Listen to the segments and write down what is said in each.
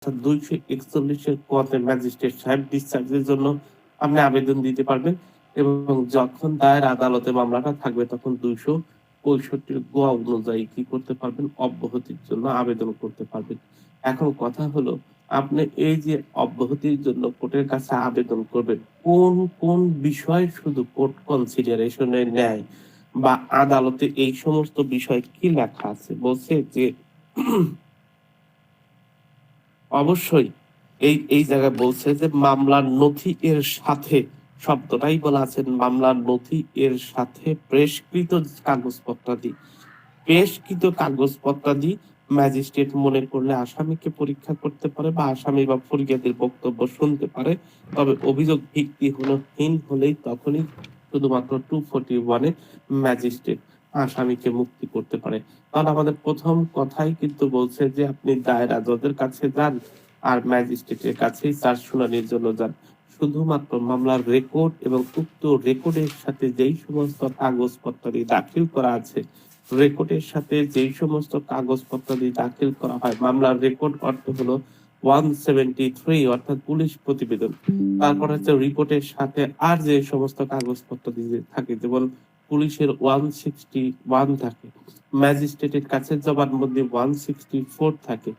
অর্থাৎ 241 কোয়াতে ম্যাজিস্ট্রেট সাহেব ডিসচার্জের জন্য আপনি আবেদন দিতে পারবেন এবং যখন দায়ের আদালতে মামলাটা থাকবে তখন 265 গোয়া অনুযায়ী কি করতে পারবেন, অব্যাহতির জন্য আবেদন করতে পারবেন। এখন কথা হলো, আপনি এই যে অব্যাহতির জন্য কোর্টের কাছে আবেদন করবেন, কোন কোন বিষয় শুধু কোর্ট কনসিডারেশনে নেয় বা আদালতে এই সমস্ত বিষয় কি লেখা আছে? বলছে যে অবশ্যই এই জায়গায় বলছে যে মামলার নথি এর সাথে, শব্দটাই বলা আছে, মামলার নথি এর সাথে পেশকৃত কাগজপত্রাদি, পেশকৃত কাগজপত্রাদি ম্যাজিস্ট্রেট মনে করলে আসামিকে পরীক্ষা করতে পারে বা আসামি বা ফরিয়াদের বক্তব্য শুনতে পারে। তবে অভিযোগ ভিত্তিহীন হলেই তখনই শুধুমাত্র 241 ম্যাজিস্ট্রেট আসামিকে মুক্তি করতে পারে। তাহলে আমাদের প্রথম কথাই কিন্তু বলছে যে আপনি দায়রা জজের কাছে যান আর ম্যাজিস্ট্রেটের কাছেই চার্জ শুনানির জন্য যান। শুধুমাত্র মামলার রেকর্ড এবং উক্ত রেকর্ডের সাথে যেই সমস্ত কাগজপত্রাদি দাখিল করা আছে, রেকর্ডের সাথে যেই সমস্ত কাগজপত্রাদি দাখিল করা হয়, মামলার রেকর্ড অর্থ হলো 173 অর্থাৎ পুলিশ প্রতিবেদন, তারপর হচ্ছে রিপোর্টের সাথে আর যে সমস্ত কাগজপত্রাদি থাকে, যেমন পুলিশের 161 থাকে, ম্যাজিস্ট্রেটের কাছে জবানবন্দি 164 থাকে,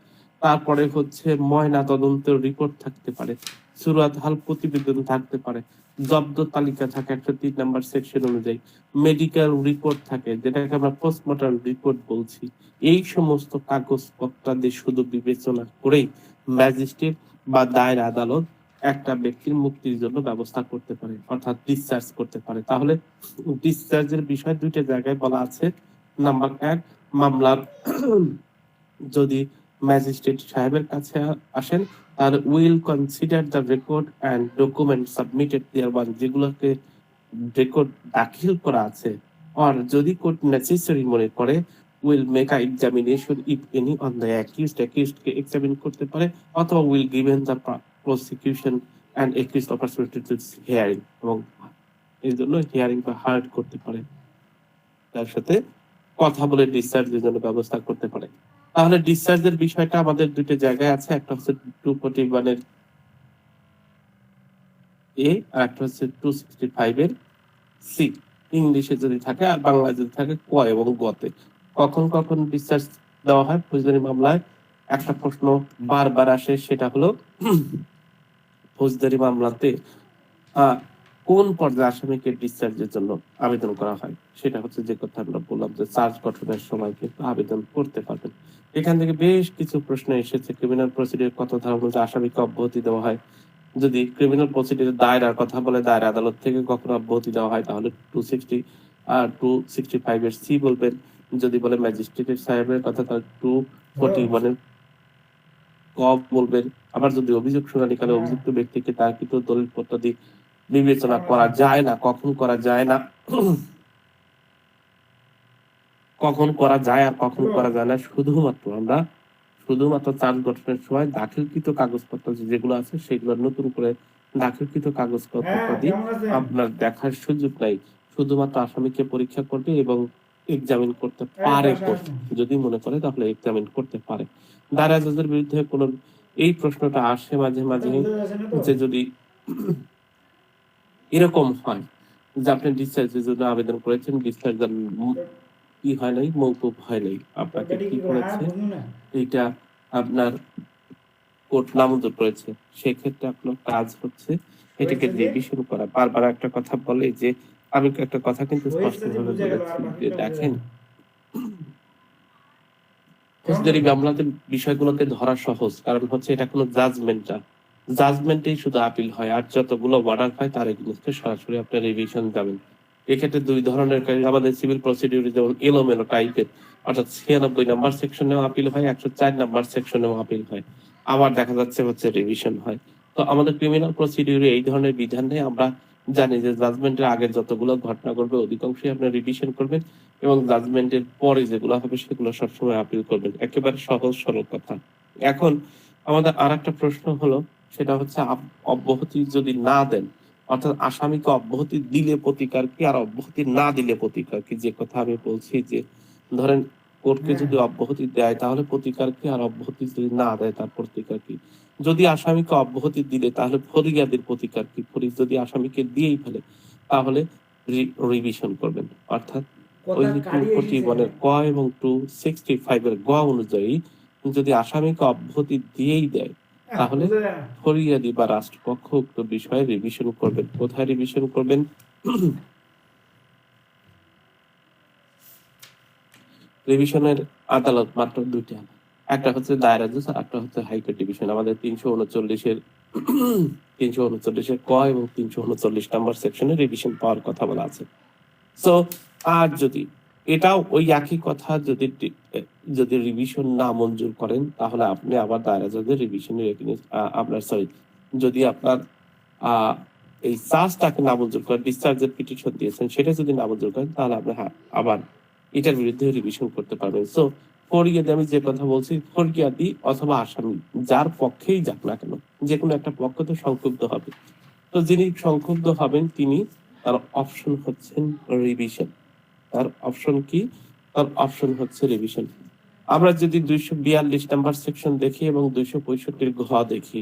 তারপরে হচ্ছে ময়না তদন্তের রিপোর্ট থাকতে পারে, সুরাত হাল প্রতিবেদন থাকতে পারে, জব্দ তালিকা থাকে 103 নম্বর সেকশন অনুযায়ী, মেডিকেল রিপোর্ট থাকে যেটাকে আমরা পোস্টমর্টম রিপোর্ট বলছি। এই সমস্ত কাগজপত্রাদি শুধু বিবেচনা করেই ম্যাজিস্ট্রেট বা দায়ের আদালত একটা ব্যক্তির মুক্তির জন্য ব্যবস্থা করতে পারে, অর্থাৎ ডিসচার্জ করতে পারে। তাহলে ডিসচার্জের বিষয় দুইটা জায়গায় বলা আছে। নাম্বার 1, মামলার যদি ম্যাজিস্ট্রেট সাহেবের কাছে আসেন তাহলে will consider the record and document submitted thereby, যেগুলোকে রেকর্ড দাখিল করা আছে, আর যদি কোর্ট নেসেসারি মনে করে will make a examination if any on the অ্যাকিউজডকে এক্সামিন করতে পারে, অথবা will given the prosecution and accused opportunity to hearing, এবং এই জন্য হিয়ারিং বা হার্ড করতে পারে, তার সাথে কথা বলে ডিসচার্জের জন্য ব্যবস্থা করতে পারে। তাহলে ডিসচার্জের বিষয়টা আমাদের দুটো জায়গায় আছে, একটা হচ্ছে 241 এর এ আর একটা হচ্ছে 265 এর সি, ইংলিশে যদি থাকে আর বাংলায় যদি থাকে ক এবং গতে। কখন কখন ডিসচার্জ দেওয়া হয় ফৌজদারি মামলায়? একটা প্রশ্ন বারবার আসে, সেটা হলো ফৌজদারি মামলাতে কোন পর্যায়ে আসামিকে ডিসচার্জের জন্য আবেদন করা হয়, সেটা হচ্ছে যে কথা আমরা বললাম যে চার্জ গঠনের সময় কিন্তু আবেদন করতে পারবেন। এখান থেকে বেশ কিছু প্রশ্ন এসেছে। ক্রিমিনাল প্রসিডিউর কত ধারা অনুযায়ী আসামিকে অব্যাহতি দেওয়া হয়? যদি ক্রিমিনাল প্রসিডিউর দায়রার কথা বলে দায়রা আদালত থেকে কখনো অব্যাহতি দেওয়া হয় তাহলে 260 আর 265 এর সি বলবেন। যদি বলে ম্যাজিস্ট্রেট সাহেবের কথা তাহলে 241 এর ক বলবেন। আবার যদি অভিযোগ শুনানিকালে অভিযুক্ত ব্যক্তিকে দাখিত দলিল পত্রাদি বিবেচনা করা যায় না, কখন করা যায় না, কখন করা যায় আর কখন করা যায় না, শুধুমাত্র চার্জ গঠনের সময় দাখিলকৃত কাগজপত্র যেগুলো আছে সেগুলো নতুন করে দাখিলকৃত কাগজপত্র দিয়ে আপনার দেখার সুযোগ নাই। শুধুমাত্র আসামিকে পরীক্ষা করবে এবং এক্সামিন করতে পারে কোর্ট, যদি মনে করে তাহলে এক্সামিন করতে পারে। দায়রা জজের বিরুদ্ধে কোন, এই প্রশ্নটা আসে মাঝে মাঝে যে যদি এরকম হয় যে আপনি ডিসচার্জের জন্য আবেদন করেছেন, ডিসচার্জ কি হয় নাই, মওকুফ হয় নাই, আপনাকে কি করেছে, এইটা আপনার কোর্ট নামঞ্জুর করেছে, সেক্ষেত্রে আপনার কাজ হচ্ছে এটাকে রিভিশন করা। বারবার একটা কথা বলে যে, আমি একটা কথা কিন্তু স্পষ্টভাবে বলেছি যে দেখেন, ফৌজদারি মামলাতে বিষয়গুলোকে ধরা সহজ, কারণ হচ্ছে এটা কোনো জাজমেন্ট না, জাজমেন্টেই শুধু আপিল হয়, আর যতগুলো অর্ডার হয় তার এগেইনস্টে সরাসরি আপনার রিভিশন যাবেন। এক্ষেত্রে দুই ধরনের আমাদের সিভিল প্রসিডিউরে যেমন এলোমেলো টাইপের, অর্থাৎ 96 নম্বর সেকশনেও আপিল হয়, 104 নম্বর সেকশনেও আপিল হয়, আবার দেখা যাচ্ছে হচ্ছে রিভিশন হয়। তো আমাদের ক্রিমিনাল প্রসিডিউরে এই ধরনের বিধান নেই। আমরা জানি যে জাজমেন্টের আগে যতগুলো ঘটনা ঘটবে অধিকাংশই আপনার রিভিশন করবেন এবং জাজমেন্টের পরে যেগুলো হবে সেগুলো সবসময় আপিল করবেন। একেবারে সহজ সরল কথা। এখন আমাদের আরেকটা প্রশ্ন হলো, সেটা হচ্ছে অব্যাহতি যদি না দেন, অর্থাৎ আসামিকে অব্যাহতি দিলে প্রতিকার কি আর অব্যাহতি না দিলে প্রতিকার কি? যে কথা আমি বলছি যে ধরেন কোর্টকে যদি অব্যাহতি দেয় তাহলে প্রতিকার কি, আর অব্যাহতি যদি না দেয় তার প্রতিকার কি? যদি আসামিকে অব্যাহতি দিলে তাহলে ফরিয়াদের প্রতিকার কি? যদি আসামিকে দিয়েই ফেলে তাহলে রিভিশন করবেন। অর্থাৎ ওই যে 241 এর ক এবং 265 এর গ অনুযায়ী যদি আসামিকে অব্যাহতি দিয়েই দেয় তাহলে ফরিয়াদি বা রাষ্ট্রপক্ষ উক্ত বিষয়ে রিভিশন করবেন। কোথায় রিভিশন করবেন? রিভিশনের আদালত মাত্র দুইটা, একটা হচ্ছে দায়রা জজ আর একটা হচ্ছে হাইকোর্ট ডিভিশন। আমাদের 339 এর ক এবং 339 নম্বর সেকশনে রিভিশন পাওয়ার কথা বলা আছে। সো আর যদি এটাও ওই একই কথা, যদি রিভিশন না মঞ্জুর করেন তাহলে আপনি আবার দায়রা জজের রিভিশনের আপনার যদি আপনার এই চার্জটাকে নামঞ্জুর করেন, ডিসচার্জের পিটিশন দিয়েছেন সেটা যদি নামঞ্জুর করেন তাহলে আপনি আবার এটার বিরুদ্ধে রিভিশন করতে পারবেন। সো ফরিয়াদি, আমি যে কথা বলছি, ফরিয়াদি অথবা আসামি যার পক্ষেই যাক না কেন, যে কোনো একটা পক্ষ তো সংক্ষুব্ধ হবে। তো যিনি সংক্ষুব্ধ হবেন তিনি, তার অপশন হচ্ছেন রিভিশন। তার অপশন কি? তার অপশন হচ্ছে রিভিশন। আমরা যদি 242 নাম্বার সেকশন দেখি এবং 265 ঘ দেখি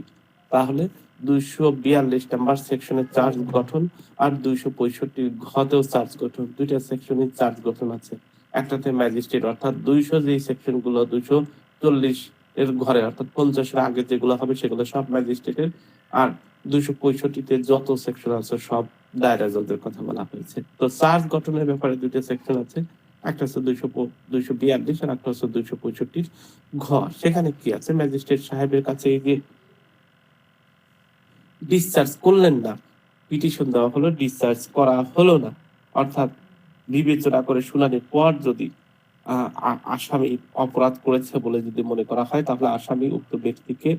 তাহলে 242 নাম্বার সেকশনে চার্জ গঠন আর 265 ঘতেও চার্জ গঠন, দুইটা সেকশনে চার্জ গঠন আছে। একটাতে ম্যাজিস্ট্রেট, অর্থাৎ 200 যে সেকশন গুলো 240 এর ঘরে অর্থাৎ 50 এর আগে যেগুলো হবে সেগুলো সব ম্যাজিস্ট্রেটের, আর 265-তে যত সেকশন আছে সব দায়রা জজের কথা বলা হয়েছে। তো চার্জ গঠনের ব্যাপারে দুইটা সেকশন আছে, একটা হচ্ছে 242 আর একটা হচ্ছে 265 ঘ। সেখানে কি আছে? ম্যাজিস্ট্রেট সাহেবের কাছে এই যে ডিসচার্জ করলেন না, পিটিশন দেওয়া হলো, ডিসচার্জ করা হলো না, অর্থাৎ বিবেচনা করে শুনানির পর যদি আসামি অপরাধ করেছে বলে যদি মনে করা হয় তাহলে আসামি উক্ত ব্যক্তিকে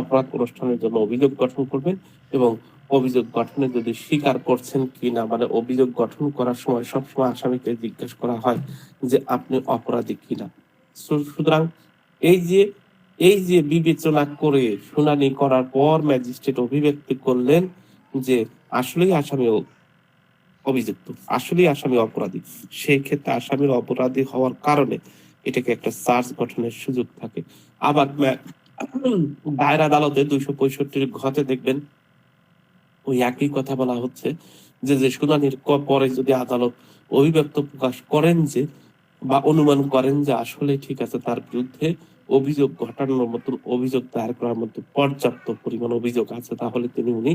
অপরাধ অনুষ্ঠানের জন্য অভিযোগ গঠন করবেন এবং অভিযোগ গঠনে যদি স্বীকার করছেন কিনা, মানে অভিযোগ গঠন করার সময় সবসময় আসামিকে জিজ্ঞাসা করা হয় যে আপনি অপরাধী কিনা। সুতরাং এই যে বিবেচনা করে শুনানি করার পর ম্যাজিস্ট্রেট অভিব্যক্তি করলেন যে আসলেই আসামি অভিযুক্ত, আসলেই আসামি অপরাধী, সেই ক্ষেত্রে আসামির অপরাধী হওয়ার কারণে এটাকে একটা চার্জ গঠনের সুযোগ থাকে। আবার দায়রা আদালতে 265 ঘতে দেখবেন ওই একই কথা বলা হচ্ছে যে শুনানির পরে যদি আদালত অভিব্যক্ত প্রকাশ করেন যে বা অনুমান করেন যে আসলে ঠিক আছে তার বিরুদ্ধে অভিযোগ ঘটানোর মতন, অভিযোগ দায়ের করার মতো পর্যাপ্ত পরিমাণ অভিযোগ আছে, তাহলে উনি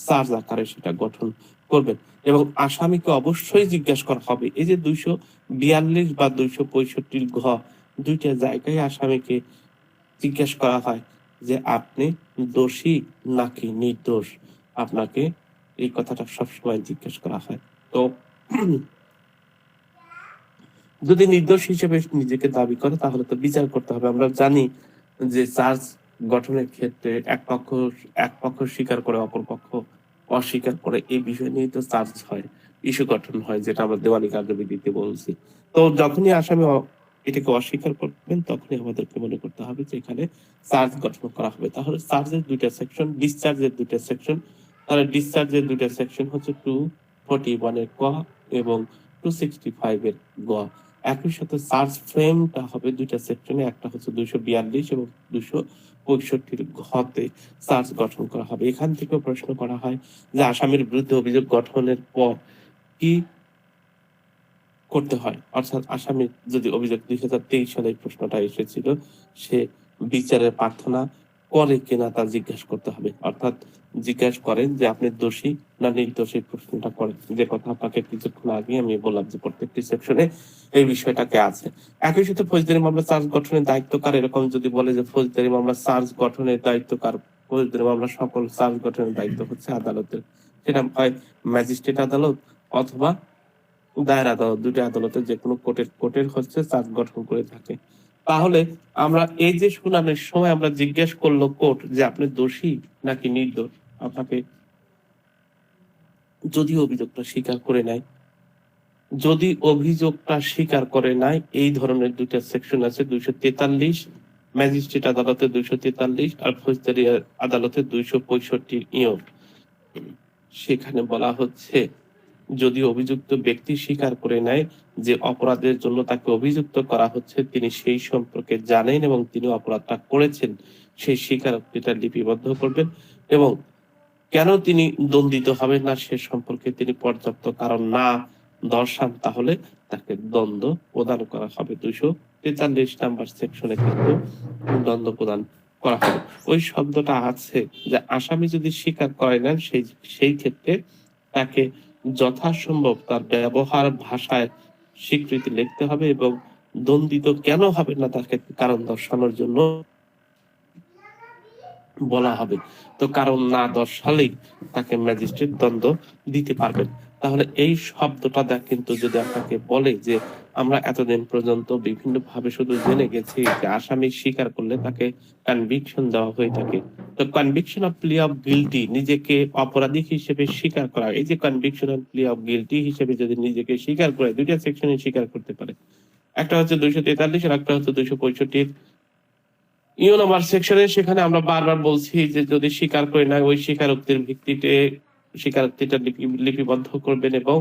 চার্জ আকারে সেটা গঠন করবেন এবং আসামিকে অবশ্যই জিজ্ঞাসা করা হবে। এই যে 242 বা 265 ঘ দুইটা জায়গায় আসামিকে জিজ্ঞাসা করা হয় যে আপনি দোষী নাকি নির্দোষ, আপনাকে এই কথাটা সবসময় জিজ্ঞাসা করা হয়। তো যদি নির্দোষ হিসেবে নিজেকে দাবি করে তাহলে তো বিচার করতে হবে। আমরা জানি যে চার্জ গঠনের ক্ষেত্রে এক পক্ষ স্বীকার করে অপর পক্ষ অস্বীকার করে, এই বিষয় নিয়ে তো চার্জ হয়, ইস্যু গঠন হয়, যেটা আমরা দেওয়ানি কার্যবিধিতে বলছি। তো যখনই আসামি এটাকে অস্বীকার করবেন তখনই আমাদেরকে মনে করতে হবে যে এখানে চার্জ গঠন করা হবে। তাহলে চার্জের দুইটা সেকশন, ডিসচার্জের দুইটা সেকশন, তাহলে ডিসচার্জের দুইটা সেকশন হচ্ছে 241 এর ক এবং 265 এর গ। একই সাথে চার্জ ফ্রেমটা হবে দুইটা সেকশনে, একটা হচ্ছে 242 এবং 265 ঘতে চার্জ গঠন করা হবে। এখান থেকে প্রশ্ন করা হয় যে আসামির বিরুদ্ধে অভিযোগ গঠনের পর কি করতে হয়, অর্থাৎ আসামি যদি অভিযোগ 2023 সালে প্রশ্নটা এসেছিল, সে বিচারের প্রার্থনা করে কিনা তা জিজ্ঞাসা করতে হবে, অর্থাৎ জিজ্ঞাসা করেন যে আপনি দোষী না নির্দোষী, প্রশ্নটা করেন, যে কথা আপনাকে কিছুক্ষণ আগে আমি বললাম যে প্রত্যেকটি সেকশনে এই বিষয়টাকে আছে। একই সাথে ফৌজদারি মামলা চার্জ গঠনের দায়িত্বকার, এরকম যদি বলে যে ফৌজদারি মামলা চার্জ গঠনের দায়িত্বকার, ফৌজদারি মামলা সকল চার্জ গঠনের দায়িত্ব হচ্ছে আদালতের, সেটা হয় ম্যাজিস্ট্রেট আদালত অথবা দায়রা আদালত, দুটি আদালতের যে কোনো কোর্টের হচ্ছে চার্জ গঠন করে থাকে। তাহলে আমরা এই যে শুনানির সময় আমরা জিজ্ঞেস করলো কোর্ট যে আপনি দোষী নাকি নির্দোষ, আপনাকে যদি অভিযোগটা স্বীকার করে নেয়, যদি অভিযোগটা স্বীকার করে নাই, এই ধরনের দুইটা সেকশন আছে, 243 ম্যাজিস্ট্রেট আদালতে 243 আর ফৌজদারি আদালতে 265 সেখানে বলা হচ্ছে যদি অভিযুক্ত ব্যক্তি স্বীকার করে নেয় যে অপরাধের জন্য তাকে অভিযুক্ত করা হচ্ছে তিনি সেই সম্পর্কে জানেন এবং তিনি অপরাধটা করেছেন সেই স্বীকারোক্তিটা লিপিবদ্ধ করবেন এবং কেন তিনি দণ্ডিত হবেন না সে সম্পর্কে তিনি পর্যাপ্ত কারণ না দর্শান তাহলে তাকে দণ্ড প্রদান করা হবে। 243 নাম্বার সেকশনে কিন্তু দণ্ড প্রদান করা হবে। ওই শব্দটা আছে যে আসামি যদি স্বীকার করে নেন সেই ক্ষেত্রে তাকে যথাসম্ভব তার ব্যবহার ভাষায় স্বীকৃতি লিখতে হবে এবং দণ্ডিত কেন হবে না তাকে কারণ দর্শানোর জন্য বলা হবে। তো কারণ না দর্শালেই তাকে ম্যাজিস্ট্রেট দণ্ড দিতে পারবেন। তাহলে এই শব্দটা কিন্তু যদি আপনাকে বলে যে আমরা এতদিন পর্যন্ত বিভিন্ন ভাবে শুধু জেনে গেছি যে আসামি স্বীকার করলে তাকে কনভিকশন দেওয়া হয়ে থাকে। তো কনভিকশন অফ প্লি অফ গিলটি নিজেকে অপরাধী হিসেবে স্বীকার করা, এই যে কনভিকশন অফ প্লি অফ গিলটি হিসেবে যদি নিজেকে স্বীকার করে দুইটা সেকশনে স্বীকার করতে পারে। একটা হচ্ছে 243 আর একটা হচ্ছে 265 নাম্বার সেকশনে। সেখানে আমরা বারবার বলছি যে যদি স্বীকার করে না ওই স্বীকারোক্তির ভিত্তিতে স্বীকারোক্তিটা লিপিবদ্ধ করবেন এবং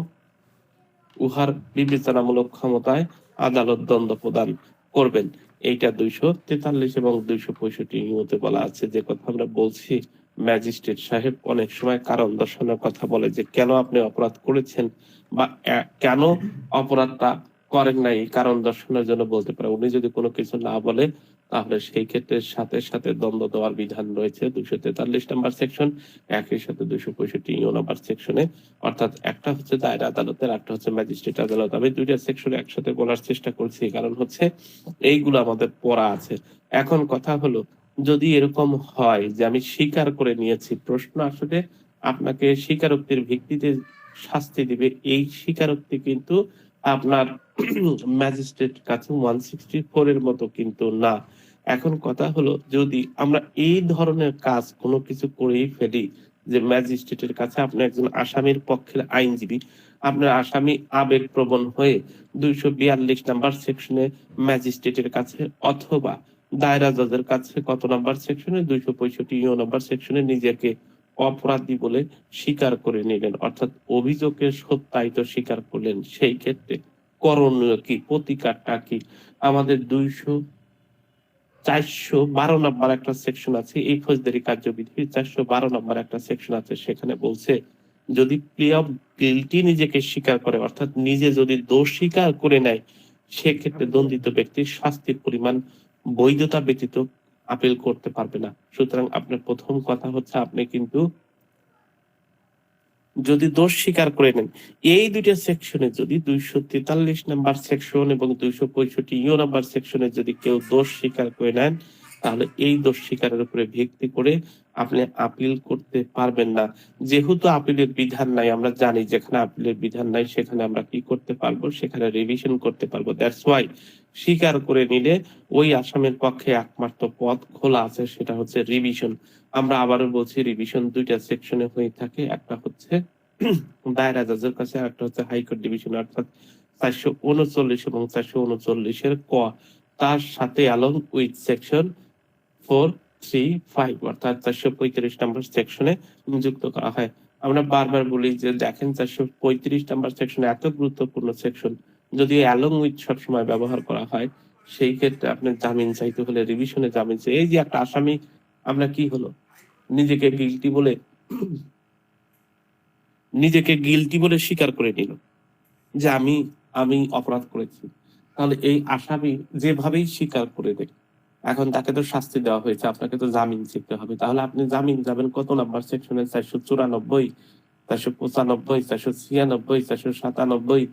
উহার বিবেচনামূলক ক্ষমতায় আদালত দণ্ড প্রদান করবেন। এইটা 243 এবং 265 ইউতে বলা আছে। যে কথা আমরা বলছি ম্যাজিস্ট্রেট সাহেব অনেক সময় কারণ দর্শানোর কথা বলে যে কেন আপনি অপরাধ করেছেন বা কেন অপরাধটা করেন নাই এই কারণ দর্শানোর জন্য বলতে পারে। উনি যদি কোনো কিছু না বলে তাহলে সেই ক্ষেত্রে সাথে সাথে দণ্ড দেওয়ার বিধান রয়েছে 243 নাম্বার সেকশন, একই সাথে 265 নাম্বার সেকশনে। অর্থাৎ একটা হচ্ছে দায়রা আদালতের, একটা হচ্ছে ম্যাজিস্ট্রেট আদালত। আমি দুইটা সেকশন একসাথে বলার চেষ্টা করছি কারণ হচ্ছে এইগুলো আমাদের পড়া আছে। এখন কথা হলো যদি এরকম হয় যে আমি স্বীকার করে নিয়েছি, প্রশ্ন আসলে আপনাকে স্বীকারোক্তির ভিত্তিতে শাস্তি দিবে এই স্বীকারোক্তি কিন্তু আপনার ম্যাজিস্ট্রেট কাছে 164 এর মতো কিন্তু না। এখন কথা হলো যদি আমরা এই ধরনের কাজ কোনো কিছু করেই ফেলি যে ম্যাজিস্ট্রেটের কাছে আপনি একজন আসামির পক্ষের আইনজীবী, আপনার আসামি আবেগপ্রবণ হয়ে 242 নাম্বার সেকশনে ম্যাজিস্ট্রেটের কাছে অথবা দায়রা জজের কাছে কত নাম্বার সেকশনে 265 নাম্বার সেকশনে নিজেকে অপরাধী বলে স্বীকার করে নিলেন, অর্থাৎ অভিযোগের সত্যায়িত স্বীকার করলেন। সেই ক্ষেত্রে করণীয় কি, প্রতিকারটা কি? আমাদের 412 নাম্বার একটা সেকশন আছে এই ফৌজদারি কার্যবিধির 412 নাম্বার একটা সেকশন আছে। সেখানে বলছে যদি প্লি অফ গিলটি নিজেকে স্বীকার করে অর্থাৎ নিজে যদি দোষ স্বীকার করে নেয় সেক্ষেত্রে দণ্ডিত ব্যক্তির শাস্তির পরিমাণ বৈধতা ব্যতীত আপিল করতে পারবে না। সুতরাং আপনার প্রথম কথা হচ্ছে আপনি কিন্তু যদি দোষ স্বীকার করে নেন এই দুইটা সেকশনে যদি 243 নাম্বার সেকশন এবং 265 নাম্বার সেকশনে যদি কেউ দোষ স্বীকার করে নেন তাহলে এই দোষ স্বীকারের উপরে ভিত্তি করে আপনি আপিল করতে পারবেন না। যেহেতু আপিলের বিধান নাই, আমরা জানি যেখানে আপিলের বিধান নাই সেখানে আমরা কি করতে পারবো, সেখানে রিভিশন করতে পারবো। দ্যাটস ওয়াই স্বীকার করে নিলে ওই আসামির পক্ষে একমাত্র পথ খোলা আছে, সেটা হচ্ছে রিভিশন। আমরা আবারও বলছি রিভিশন দুইটা সেকশনে হয়ে থাকে, একটা হচ্ছে দায়রা জজের কাছে, একটা হচ্ছে হাইকোর্ট ডিভিশন অর্থাৎ 439 এবং 439 এর ক তার সাথে অ্যালং উইথ সেকশন 435 অর্থাৎ 435 নাম্বার সেকশনে যুক্ত করা হয়। আমরা বারবার বলি যে দেখেন 435 নাম্বার সেকশন এত গুরুত্বপূর্ণ সেকশন, যদি অ্যালং উইথ সবসময় ব্যবহার করা হয় সেই ক্ষেত্রে আপনি জামিন চাইতে হলে রিভিশনে জামিন চাই। এই যে একটা আসামি আমরা কি হলো নিজেকে গিলটি বলে স্বীকার করে নিল যে আমি আমি অপরাধ করেছি, তাহলে এই আসামি যেভাবেই স্বীকার করে দেয় এখন তাকে তো শাস্তি দেওয়া হয়েছে, আপনাকে তো জামিন চেতে হবে। তাহলে আপনি জামিন যাবেন কত নাম্বার সেকশনে? 494, 495, 496, 497,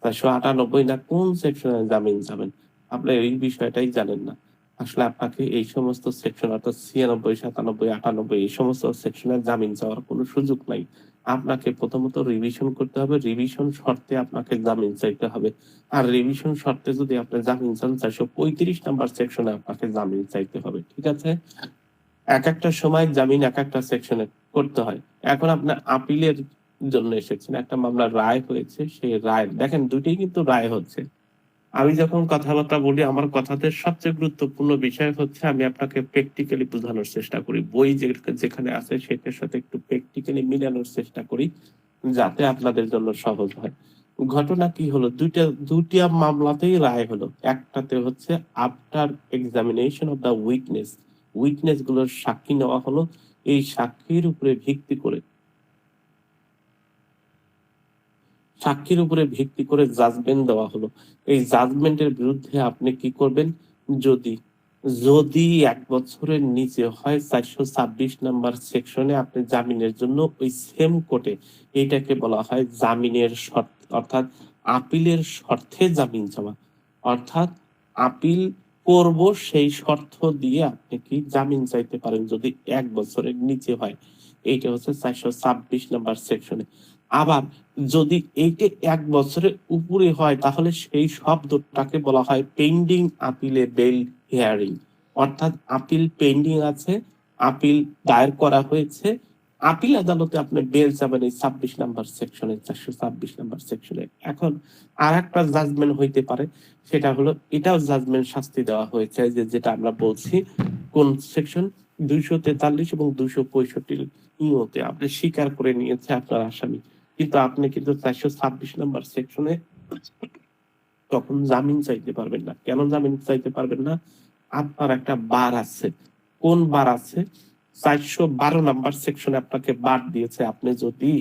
498 না কোন সেকশনে জামিন যাবেন? আপনি এই বিষয়টাই জানেন না। আসলে আপনাকে এই সমস্ত সেকশন অর্থাৎ 96, 97, 98 এই সমস্ত সেকশনে জামিন চাওয়ার কোনো সুযোগ নাই। আপনাকে প্রথমত রিভিশন করতে হবে, রিভিশন শর্তে আপনাকে জামিন চাইতে হবে। আর রিভিশন শর্তে যদি আপনি জামিন চান 435 নাম্বার সেকশনে আপনাকে জামিন চাইতে হবে। ঠিক আছে? এক একটা সময় জামিন এক একটা সেকশনে করতে হয়। এখন আপনার আপিলের জন্য এসেছেন, একটা মামলার রায় হয়েছে, সেই রায় দেখেন দুইটাই কিন্তু রায় হচ্ছে। আমি যখন কথাবার্তা বলি আমার কথাতে সবচেয়ে গুরুত্বপূর্ণ বিষয় হচ্ছে আমি আপনাকে প্র্যাকটিক্যালি বোঝানোর চেষ্টা করি। বই যেখানে আছে সেটার সাথে একটু প্র্যাকটিক্যালি মিলানোর চেষ্টা করি যাতে আপনাদের জন্য সহজ হয়। ঘটনা কি হলো, দুইটা মামলাতেই রায় হলো। একটাতে হচ্ছে after examination of the witness গুলোর সাক্ষী নেওয়া হলো, এই সাক্ষীর উপরে ভিত্তি করে জাজমেন্ট দেওয়া হলো। এই জাজমেন্টের বিরুদ্ধে আপনি কি করবেন, যদি যদি 1 বছরের নিচে হয় 426 নাম্বার সেকশনে আপনি জামিনের জন্য ওই সেম কোর্টে, এইটাকে বলা হয় জামিনের শর্ত, অর্থাৎ আপিলের শর্তে জামিন চাওয়া, অর্থাৎ আপিল করব সেই শর্ত দিয়ে আপনি কি জামিন চাইতে পারেন যদি 1 বছরের নিচে হয়। এইটা হচ্ছে 426 নাম্বার সেকশনে। আবার যদি এইটা 1 বছরের উপরে হয় তাহলে সেই শব্দটাকে বলা হয় পেন্ডিং আপিলেবেল হিয়ারিং, অর্থাৎ আপিল পেন্ডিং আছে, আপিল দায়ের করা হয়েছে, আপিল আদালতে আপনি বেল যাবেন এই 26 নাম্বার সেকশনে, 426 নাম্বার সেকশনে। এখন আর একটা জাজমেন্ট হইতে পারে, সেটা হলো এটাও জাজমেন্ট শাস্তি দেওয়া হয়েছে, যেটা আমরা বলছি কোন সেকশন 243 এবং 265 ইউতে আপনি স্বীকার করে নিয়েছে আপনার আসামি, কিন্তু আপনি কিন্তু 426 নাম্বার সেকশনে তখন জামিন চাইতে পারবেন না। কেন জামিন চাইতে পারবেন না? আপনার একটা বার আছে। কোন বার আছে? 412 নাম্বার সেকশনে আপনাকে বার দিয়েছে, আপনি যদি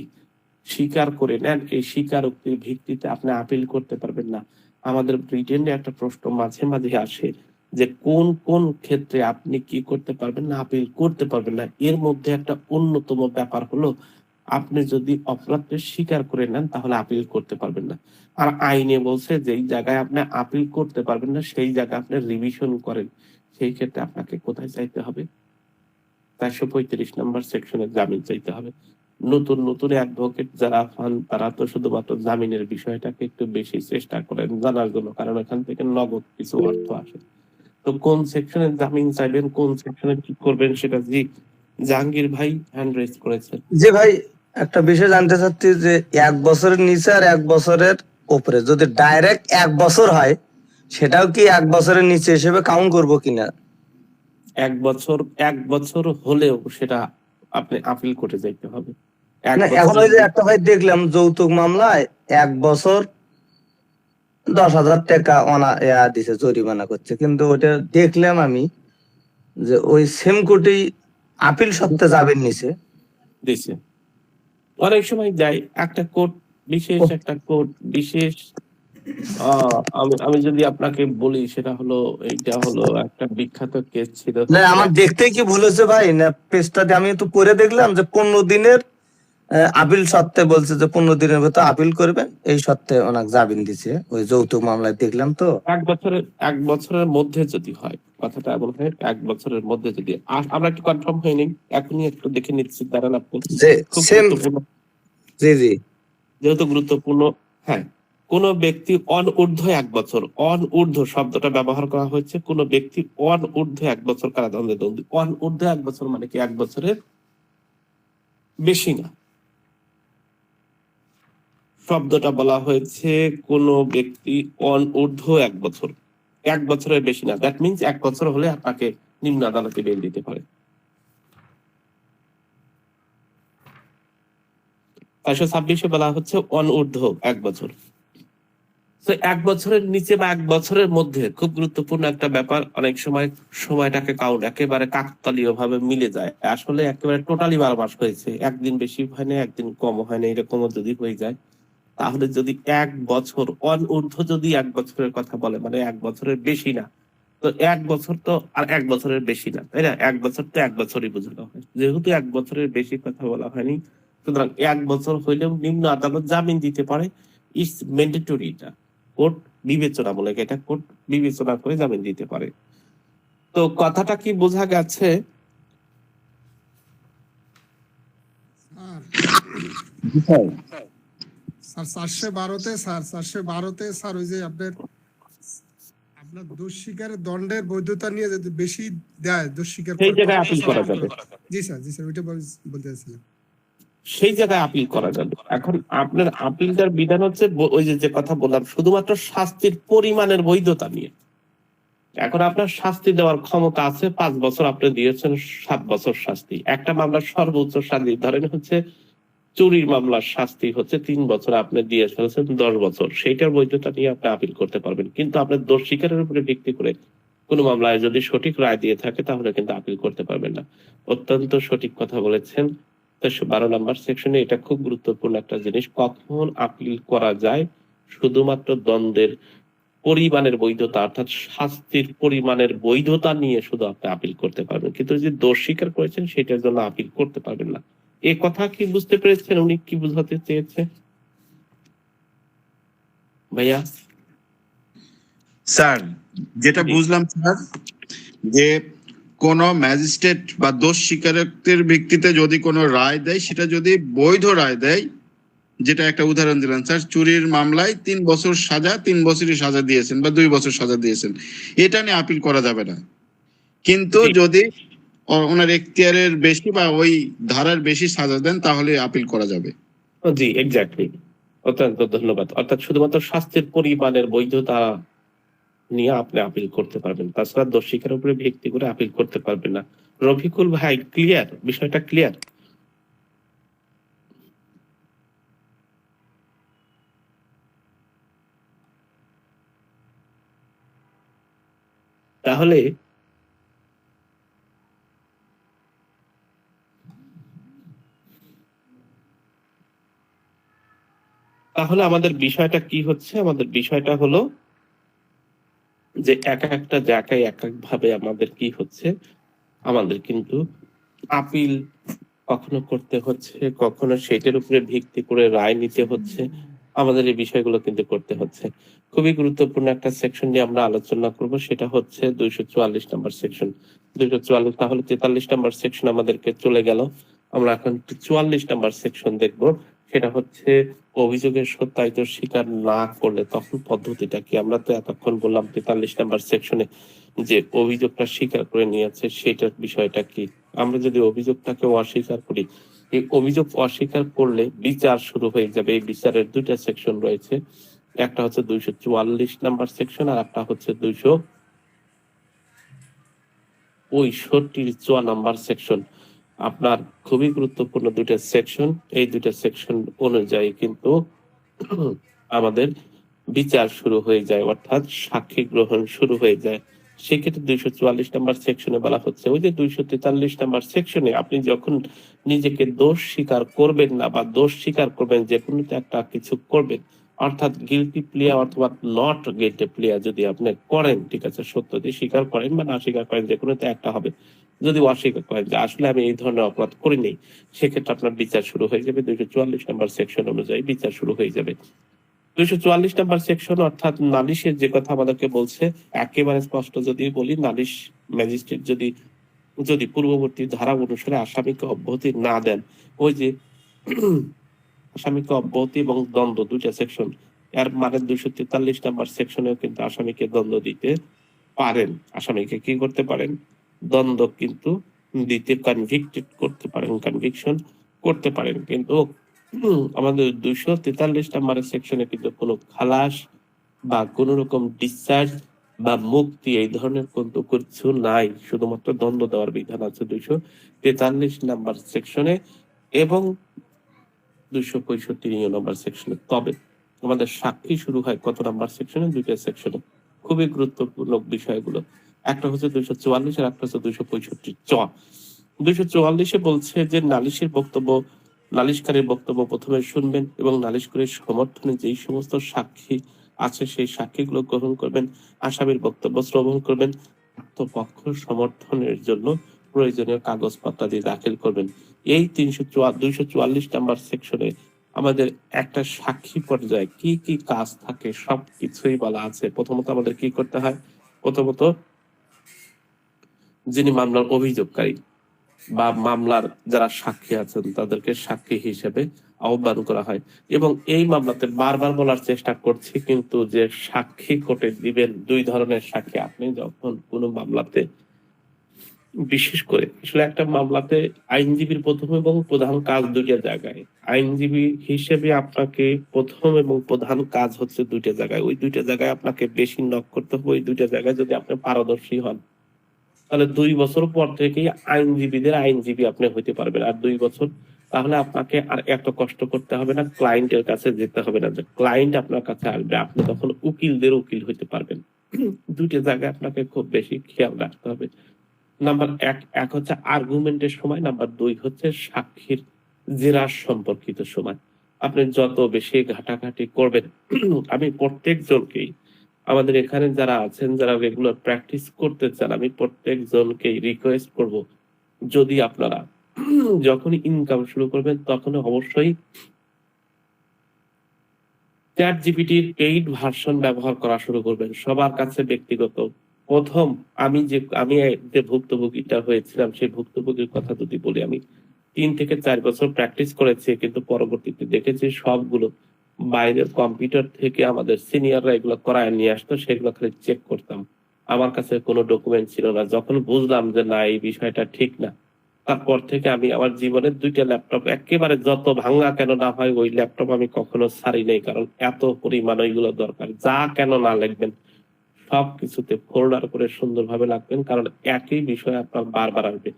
স্বীকার করে নেন এই স্বীকারোক্তির ভিত্তিতে আপনি আপিল করতে পারবেন না। আমাদের ব্রিটেনে একটা প্রশ্ন মাঝে মাঝে আসে যে কোন কোন ক্ষেত্রে আপনি কি করতে পারবেন না, আপিল করতে পারবেন না। এর মধ্যে একটা অন্যতম ব্যাপার হলো আপনি যদি অপরাধকে স্বীকার করে নেন তাহলে আপিল করতে পারবেন না। আর আইনে বলছে যেই জায়গায় আপনি আপিল করতে পারবেন না সেই জায়গায় আপনি রিভিশন করেন, সেই ক্ষেত্রে আপনাকে কোথায় চাইতে হবে? 435 নাম্বার সেকশনে জামিন চাইতে হবে। নতুন নতুন অ্যাডভোকেট যারা হন তারা তো শুধুমাত্র জামিনের বিষয়টাকে একটু বেশি চেষ্টা করেন জানার জন্য, কারণ এখান থেকে নগদ কিছু অর্থ আসে। তো কোন সেকশনে জামিন চাইবেন, কোন সেকশনে কি করবেন, সেটা জি জাহাঙ্গীর ভাই হ্যান্ড রেজ করেছেন। যে ভাই একটা বিষয় জানতে চাচ্ছি যে 1 বছরের নিচে আর 1 বছরের উপরে যদি ডাইরেক্ট 1 বছর হয় সেটাও কি 1 বছরের নিচে হিসেবে কাউন্ট করবো কিনা? 1 বছর হলেও সেটা আপনি আপিল করে যাইতে হবে। না এখন ওই যে একটা ভাই দেখলাম যৌতুক মামলায় 1 বছর 10,000 টাকা দিছে, জরিমানা করছে, কিন্তু ওটা দেখলাম আমি যে ওই সেম কোর্টেই আপিল সত্ত্বে যাবেন নিছে দিছে। অনেক সময় যাই একটা কোর্ট বিশেষ আমি যদি আপনাকে বলি সেটা হলো এইটা হলো একটা বিখ্যাত কেস ছিল। না আমার দেখতে কি ভুল হয়েছে ভাই, না পেজটাতে আমি তো পড়ে দেখলাম যে 15 দিনের আপিল সত্ত্বে বলছে যে 15 দিনের ভেতর আপিল করবেন, এই সত্ত্বে ওনাকে জামিন দিছে ওই যৌতুক মামলায় দেখলাম। তো 1 বছরের মধ্যে যদি হয়, কথাটা এমন হয় 1 বছরের মধ্যে যদি আমরা একটু কনফার্ম হয়নি, এখনই একটু দেখে নিচ্ছি, দাঁড়ান আপনি, যে খুব সেম। গুরুত্বপূর্ণ, জি জি যেহেতু গুরুত্বপূর্ণ। হ্যাঁ, কোন ব্যক্তি অনূর্ধ্ব 1 বছর, অনূর্ধ্ব শব্দটা ব্যবহার করা হয়েছে, কোন ব্যক্তি অনূর্ধ্ব 1 বছর কারাদণ্ডে দণ্ডী। অনূর্ধ্ব 1 বছর মানে কি 1 বছরের বেশি না। শব্দটা বলা হয়েছে কোন ব্যক্তি অনূর্ধ্ব 1 বছর, 1 বছরের বেশি না। দ্যাট মিনস 1 বছর হলে আপনাকে নিম্ন আদালতে বেল দিতে পারে। 426 বলা হচ্ছে অনূর্ধ্ব 1 বছর। তো 1 বছরের নিচে বা 1 বছরের মধ্যে খুব গুরুত্বপূর্ণ একটা ব্যাপার, অনেক সময় সময়টাকে কাউন্ট একেবারে কাকতালীয় ভাবে মিলে যায়, আসলে একেবারে টোটালি 12 মাস হয়েছে, একদিন বেশি হয় না একদিন কম হয় না, এরকমও যদি হয়ে যায় তাহলে যদি 1 বছর অনূর্ধ্ব যদি 1 বছরের কথা বলে মানে 1 বছরের বেশি না, তো 1 বছর তো আর 1 বছরের বেশি না, তাই না? 1 বছর তো 1 বছরই বোঝানো হয়, যেহেতু 1 বছরের বেশি কথা বলা হয়নি, সুতরাং 1 বছর হইলেও নিম্ন আদালত জামিন দিতে পারে। ইটস ম্যান্ডেটরি, এটা কোর্ট বিবেচনামূলক, এটা কোর্ট বিবেচনা করে জামিন দিতে পারে। তো কথাটা কি বোঝা গেছে? স্যার 412-তে স্যার ওই যে আপনার দোষ স্বীকারের দণ্ডের বৈধতা নিয়ে যদি বেশি দেয় দোষ স্বীকার সেই জায়গায় আপিল করা যাবে। জি স্যার ওইটা বলতে চাইছিলাম। সেই জায়গায় আপিল করা যাবে। এখন আপনার আপিলটার বিধান হচ্ছে ওই যে কথা বললাম, শুধুমাত্র শাস্তির পরিমাণের বৈধতা নিয়ে। এখন আপনার শাস্তি দেওয়ার ক্ষমতা আছে, 5 বছর আপনি দিয়েছেন, 7 বছর শাস্তি, একটা মামলার সর্বোচ্চ শাস্তি ধরেন হচ্ছে চুরির মামলার শাস্তি হচ্ছে 3 বছর, আপনি দিয়ে ফেলছেন 10 বছর, সেইটার বৈধতা নিয়ে আপনি আপিল করতে পারবেন। কিন্তু আপনার দোষ স্বীকারের উপরে ভিত্তি করে কোনো মামলায় যদি সঠিক রায় দিয়ে থাকে তাহলে কিন্তু আপিল করতে পারবেন না। অত্যন্ত সঠিক কথা বলেছেন। 12 নম্বর সেকশনে এটা খুব গুরুত্বপূর্ণ একটা জিনিস, কখন আপিল করা যায়। শুধুমাত্র দ্বন্দ্বের পরিমাণের বৈধতা, অর্থাৎ শাস্তির পরিমাণের বৈধতা নিয়ে শুধু আপনি আপিল করতে পারবেন, কিন্তু যে দোষ স্বীকার করেছেন সেটার জন্য আপিল করতে পারবেন না। এ কথা কি বুঝতে পেরেছেন উনি কি বুঝাতে চেয়েছে ভাইয়া? স্যার, যেটা জি। বুঝলাম স্যার, যে কোন ম্যাজিস্ট্রেট বা দোষ স্বীকারোক্তির ভিত্তিতে যদি কোনো রায় দেয়, সেটা যদি বৈধ রায় দেয়, যেটা একটা উদাহরণ দিলেন স্যার, চুরির মামলায় 3 বছর সাজা, 3 বছরই সাজা দিয়েছেন বা 2 বছর সাজা দিয়েছেন, এটা নিয়ে আপিল করা যাবে না। কিন্তু জি। যদি ওনার এখতিয়ারের বেশি বা ওই ধারার বেশি সাজা দেন, তাহলে আপিল করা যাবে। জি, এক্স্যাক্টলি। অত্যন্ত ধন্যবাদ। অর্থাৎ শুধুমাত্র শাস্তির পরিমাণের বৈধতা নিয়ে আপনি আপিল করতে পারবেন, তাছাড়া দোষ স্বীকারের উপরে ভিত্তি করে আপিল করতে পারবেন না। রফিকুল ভাই, ক্লিয়ার? বিষয়টা ক্লিয়ার? তাহলে তাহলে আমাদের বিষয়টা কি হচ্ছে? আমাদের বিষয়টা হলো যে এক একটা জায়গায় এক এক ভাবে আমাদের কি হচ্ছে, আমাদের কিন্তু আপিল কখনো করতে হচ্ছে, কখনো সেটার উপরে ভিত্তি করে রায় নিতে হচ্ছে। আমাদের এই বিষয়গুলো কিন্তু করতে হচ্ছে। খুবই গুরুত্বপূর্ণ একটা সেকশন নিয়ে আমরা আলোচনা করব, সেটা হচ্ছে 244 নম্বর সেকশন। 244, তাহলে 43 নম্বর সেকশন আমাদেরকে চলে গেল। আমরা এখন 44 নম্বর সেকশন দেখব। সেটা হচ্ছে অভিযোগের সত্যায়িত স্বীকার না করলে তখন পদ্ধতিটা কি? আমরা তো এতক্ষণ বললাম 43 নম্বর সেকশনে যে অভিযোগটা স্বীকার করে নিয়েছে সেটার বিষয়টা কি। আমরা যদি অভিযোগটাকে অস্বীকার করি, এই অভিযোগ অস্বীকার করলে বিচার শুরু হয়ে যাবে। এই বিচারের 2টা সেকশন রয়েছে, একটা হচ্ছে 244 নাম্বার সেকশন আর একটা হচ্ছে 265 নাম্বার সেকশন। আপনার খুবই গুরুত্বপূর্ণ 2টা সেকশন। এই 2টা সেকশন অনুযায়ী কিন্তু আমাদের বিচার শুরু হয়ে যায়, অর্থাৎ সাক্ষী গ্রহণ শুরু হয়ে যায়। সেক্ষেত্রে 244 নাম্বার সেকশনে বলা হচ্ছে, ওই যে 243 নাম্বার সেকশনে আপনি যখন নিজেকে দোষ স্বীকার করবেন না বা দোষ স্বীকার করবেন, যে কোনো একটা কিছু করবেন, অর্থাৎ গিলটি প্লেয়ার অথবা নট গিলটি প্লেয়ার যদি আপনি করেন, ঠিক আছে, সত্য দিয়ে স্বীকার করেন বা না স্বীকার করেন, যে কোনো একটা হবে। যদি অস্বীকার করেন যে আসলে আমি এই ধরনের অপরাধ করিনি, সেক্ষেত্রে আপনার বিচার শুরু হয়ে যাবে। 244 নাম্বার সেকশন অনুযায়ী বিচার শুরু হয়ে যাবে। 244 নাম্বার সেকশন অর্থাৎ নালিশের যে কথা আমাদেরকে বলছে, একেবারে স্পষ্ট যদি বলি, নালিশ ম্যাজিস্ট্রেট যদি যদি পূর্ববর্তী ধারা অনুসারে আসামিকে অব্যাহতি না দেন, ওই যে আসামিকে অব্যাহতি এবং দ্বন্দ্ব 2টা সেকশন, এর মানে 243 নাম্বার সেকশনেও কিন্তু আসামিকে দ্বন্দ্ব দিতে পারেন। আসামিকে কি করতে পারেন? দ্বন্দ্ব কিন্তু দিতে, কনভিক্টেড করতে পারেন, কনভিকশন করতে পারেন। কিন্তু আমাদের 243 নাম্বার সেকশনে কিন্তু কোনো খালাস বা কোন রকম ডিসচার্জ বা মুক্তি এই ধরনের কিন্তু কিছু নাই, শুধুমাত্র দ্বন্দ্ব দেওয়ার বিধান আছে 243 নাম্বার সেকশনে এবং 265 নম্বর সেকশনে। তবে আমাদের সাক্ষী শুরু হয় কত নাম্বার সেকশনে? 2টা সেকশনে। খুবই গুরুত্বপূর্ণ বিষয়গুলো, একটা হচ্ছে 244 আর একটা হচ্ছে 265 চ। 244-এ বলছে যে নালিশের বক্তব্য, নালিশকারীর বক্তব্য প্রথমে শুনবেন এবং নালিশকারীর সমর্থনে যেই সমস্ত সাক্ষী আছে সেই সাক্ষীগুলো গ্রহণ করবেন, আসামির বক্তব্য শ্রবণ করবেন, আত্মপক্ষ সমর্থনের জন্য প্রয়োজনীয় কাগজপত্রাদি দাখিল করবেন। এই 244 নাম্বার সেকশনে আমাদের একটা সাক্ষী পর্যায়ে কি কি কাজ থাকে সবকিছুই বলা আছে। প্রথমত আমাদের কি করতে হয়? প্রথমত যিনি মামলার অভিযোগকারী বা মামলার যারা সাক্ষী আছেন তাদেরকে সাক্ষী হিসেবে আহ্বান করা হয়। এবং এই মামলাতে বারবার বলার চেষ্টা করছি কিন্তু, যে সাক্ষী কোর্টে দিবেন 2 ধরনের সাক্ষী। আপনি যখন কোনো মামলাতে, বিশেষ করে আসলে একটা মামলাতে আইনজীবীর প্রথম এবং প্রধান কাজ 2টা জায়গায়। আইনজীবী হিসেবে আপনাকে প্রথম এবং প্রধান কাজ হচ্ছে 2টা জায়গায়। ওই 2টা জায়গায় আপনাকে বেশি নক করতে হবে। ওই 2টা জায়গায় যদি আপনি পারদর্শী হন, তাহলে 2 বছর পর থেকেই আইনজীবীদের আইনজীবী আপনি হইতে পারবেন। আর 2 বছর তাহলে আপনাকে আর এত কষ্ট করতে হবে না, ক্লায়েন্টের কাছে যেতে হবে না, যে ক্লায়েন্ট আপনার কাছে আসবে, আপনি তখন উকিলদের উকিল হইতে পারবেন। দুইটা জায়গায় আপনাকে খুব বেশি খেয়াল রাখতে হবে। নাম্বার এক হচ্ছে আর্গুমেন্টের সময়, নাম্বার 2 হচ্ছে সাক্ষীর জেরার সম্পর্কিত সময়। আপনি যত বেশি ঘাটাঘাটি করবেন, আমি প্রত্যেকজনকেই, আমাদের এখানে যারা আছেন, যারা রেগুলার প্র্যাকটিস করতে চান, আমি প্রত্যেকজনকেই রিকোয়েস্ট করব, যদি আপনারা যখনই ইনকাম শুরু করবেন তখন অবশ্যই চ্যাট জিপিটির পেইড ভার্সন ব্যবহার করা শুরু করবেন। সবার কাছে ব্যক্তিগত, প্রথম আমি যে ভুক্তভোগীটা হয়েছিলাম, সেই ভুক্তভোগীর কথা যদি বলি, আমি 3 থেকে 4 বছর প্র্যাকটিস করেছি, কিন্তু পরবর্তীতে দেখেছি সবগুলো বাইরের কম্পিউটার থেকে আমাদের সিনিয়ররা এগুলো করায় নিয়ে আসতো, সেগুলো খালি চেক করতাম। আমার কাছে কোনো ডকুমেন্ট ছিল না। যখন বুঝলাম যে না, এই বিষয়টা ঠিক না, তারপর থেকে আমি আমার জীবনের 2টা ল্যাপটপ, একেবারে যত ভাঙা কেন না হয়, ওই ল্যাপটপ আমি কখনো ছাড়ি নাই, কারণ এত পরিমাণ ওইগুলো দরকার। যা কেন না লিখবেন সবকিছুতে ফোল্ডার করে সুন্দরভাবে রাখবেন, কারণ একই বিষয় আপনার বারবার আসবে।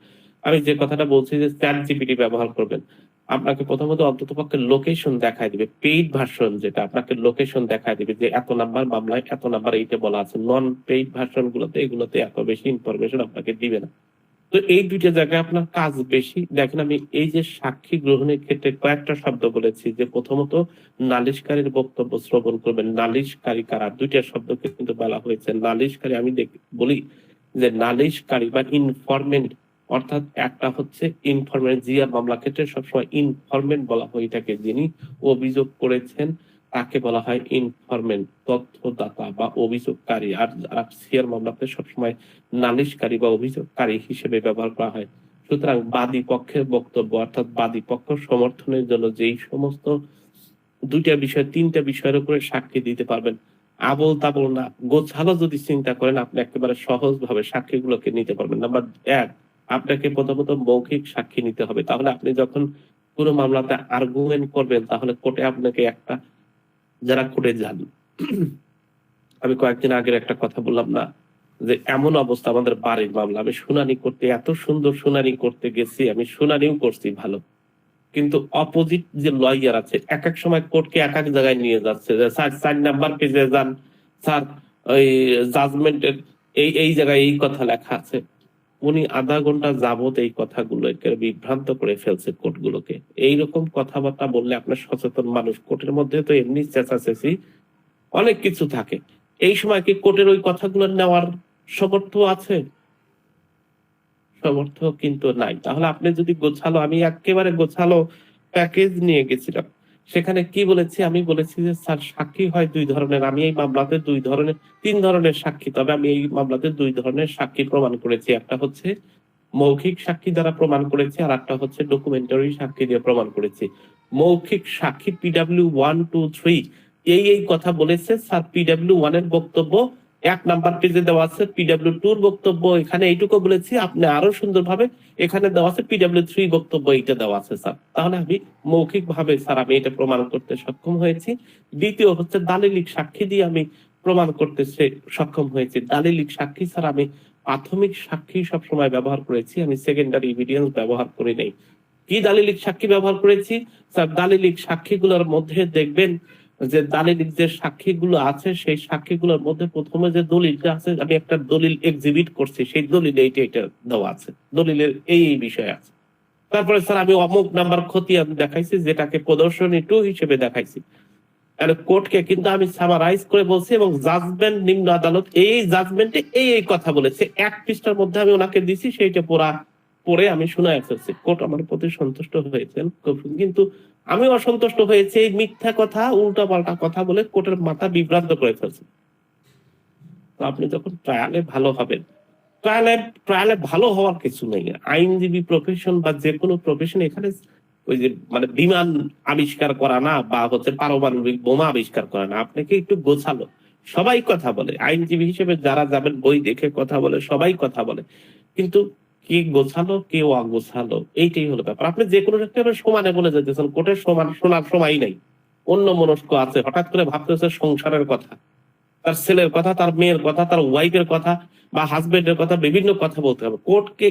আমি যে কথাটা বলছি যে চ্যাট জিপিটি ব্যবহার করবেন, আপনাকে প্রথমত অন্ততপক্ষে লোকেশন দেখায় দিবে। পেইড ভার্সন যেটা, আপনাকে লোকেশন দেখায় দিবে যে এত নাম্বার মামলায় এত নাম্বার এইটা বলা আছে। নন পেইড ভার্সন এগুলোতে এত বেশি ইনফরমেশন আপনাকে দিবে না। তো এই 2টা জায়গায় আপনার কাজ বেশি। দেখেন, আমি এই যে সাক্ষী গ্রহণের ক্ষেত্রে কয়েকটা শব্দ বলেছি, যে প্রথমত নালিশকারীর বক্তব্য শ্রবণ করবেন। নালিশকারী কারা, 2টা শব্দকে কিন্তু বলা হয়েছে। নালিশকারী, আমি বলি যে নালিশকারী বা ইনফরমেন্ট, অর্থাৎ একটা হচ্ছে ইনফরমেন্ট, জিয়ার মামলা ক্ষেত্রে সবসময় ইনফরমেন্ট বলা হয়ে থাকে। যিনি অভিযোগ করেছেন তাকে বলা হয় ইনফরমেন্ট, তথ্যদাতা বা অভিযোগকারী। আর সিয়ার মামলাতে সবসময় নালিশকারী বা অভিযোগকারী হিসেবে ব্যবহার করা হয়। সুতরাং বাদী পক্ষের বক্তব্য, অর্থাৎ বাদী পক্ষ সমর্থনের জন্য যেই সমস্ত 2টা বিষয় 3টা বিষয়ের উপরে সাক্ষী দিতে পারবেন, আবোল তাবোল না, গোছালো যদি চিন্তা করেন, আপনি একেবারে সহজ ভাবে সাক্ষীগুলোকে নিতে পারবেন। নাম্বার 1, আপনাকে প্রথমত মৌখিক সাক্ষী নিতে হবে। তাহলে আপনি যখন কোনো মামলাতে আর্গুমেন্ট করবেন, তাহলে কোর্টে আপনাকে একটা, যারা কোর্টে যান, আমি কয়েকদিন আগের একটা কথা বললাম না, যে এমন অবস্থা, আমাদের বাড়ির মামলা, আমি শুনানি করতে, এত সুন্দর শুনানি করতে গেছি, আমি শুনানিও করছি ভালো, কিন্তু অপোজিট যে লয়ার আছে এক এক সময় কোর্টকে এক এক জায়গায় নিয়ে যাচ্ছে, যে স্যার 4 নাম্বার পেজে যান, স্যার ওই জাজমেন্টের এই জায়গায় এই কথা লেখা আছে। উনি আধা ঘন্টা যাবত এই কথাগুলোকে বিভ্রান্ত করে ফেলছে কোর্টগুলোকে। এইরকম কথাবার্তা বললে আপনার সচেতন মানুষ, কোর্টের মধ্যে তো এমনি চেঁচাচেঁচি অনেক কিছু থাকে, এই সময় কি কোর্টের ওই কথাগুলো নেওয়ার সমর্থ আছে? সমর্থ কিন্তু নাই। তাহলে আপনি যদি গোছালো, আমি একেবারে গোছালো প্যাকেজ নিয়ে গেছিলাম, সেখানে কি বলেছি, আমি বলেছি যে স্যার সাক্ষী হয় 2 ধরনের, আমি এই মামলাতে 3 ধরনের সাক্ষী, তবে আমি এই মামলাতে 2 ধরনের সাক্ষী প্রমাণ করেছি। একটা হচ্ছে মৌখিক সাক্ষী দ্বারা প্রমাণ করেছি, আর একটা হচ্ছে ডকুমেন্টারি সাক্ষী দিয়ে প্রমাণ করেছি। মৌখিক সাক্ষী PW 1, 2, 3 এই কথা বলেছে স্যার। PW 1 এর বক্তব্য 1 নাম্বার পেজে দেওয়া আছে, PW 2 এর বক্তব্য এখানে এইটুকু বলেছি, আপনি আরো সুন্দরভাবে এখানে দেওয়া আছে PW 3 বক্তব্য এইটা দেওয়া আছে স্যার। তাহলে আমি মৌখিক ভাবে স্যার আমি এটা প্রমাণ করতে সক্ষম হয়েছি। দ্বিতীয় হচ্ছে দালিলিক সাক্ষী দিয়ে আমি প্রমাণ করতে সক্ষম হয়েছি। দালিলিক সাক্ষী স্যার আমি প্রাথমিক সাক্ষী সবসময় ব্যবহার করেছি, আমি সেকেন্ডারি এভিডেন্স ব্যবহার করি নাই। কি দালিলিক সাক্ষী ব্যবহার করেছি স্যার? দালিলিক সাক্ষীগুলোর মধ্যে দেখবেন যে দালিলিক যে সাক্ষীগুলো আছে, সেই সাক্ষীগুলোর মধ্যে প্রথমে যে দলিলটা আছে, আমি একটা দলিল এক্সিবিট করছি, সেই দলিলে এইটা দেওয়া আছে, দলিলের এই বিষয় আছে। তারপরে স্যার আমি অমুক নাম্বার খতিয়ান দেখাইছি, যেটাকে প্রদর্শনী 2 হিসেবে দেখাইছি। কোর্টকে কিন্তু আমি সামারাইজ করে বলছি, এবং জাজমেন্ট, নিম্ন আদালত এই জাজমেন্টে এই কথা বলেছে, 1 পৃষ্ঠার মধ্যে আমি ওনাকে দিছি, সেইটা পড়ে আমি শোনায় ফেলছি। কোর্ট আমার প্রতি সন্তুষ্ট হয়েছেন, কিন্তু আমি অসন্তুষ্ট হয়েছি এই মিথ্যা কথা, উল্টা পাল্টা কথা বলে কোর্টের মাথা বিভ্রান্ত করে ফেলছে। তো আপনি যখন ট্রায়ালে ভালো হবেন, ট্রায়ালে ভালো হওয়ার কিছু নেই। আইনজীবী প্রফেশন বা যে কোনো প্রফেশন, এখানে ওই যে মানে বিমান আবিষ্কার করা না, বা হচ্ছে পারমাণবিক বোমা আবিষ্কার করা না, আপনাকে একটু গোছালো। সবাই কথা বলে, আইনজীবী হিসেবে যারা যাবেন বই দেখে কথা বলে, সবাই কথা বলে, কিন্তু কি গোছালো কেউ অগোছালো, এইটাই হলো ব্যাপার। আপনি যে কোনো একটা সমানে বলে যেতেছেন, কোর্টের সমান শোনার সময় নাই, অন্য মনস্ক আছে, হঠাৎ করে ভাবতেছে সংসারের কথা, তার ছেলের কথা, তার মেয়ের কথা, তার ওয়াইফের কথা, বা হাজবেন্ডের কথা, বিভিন্ন কথা বলতে হবে। কোর্টকে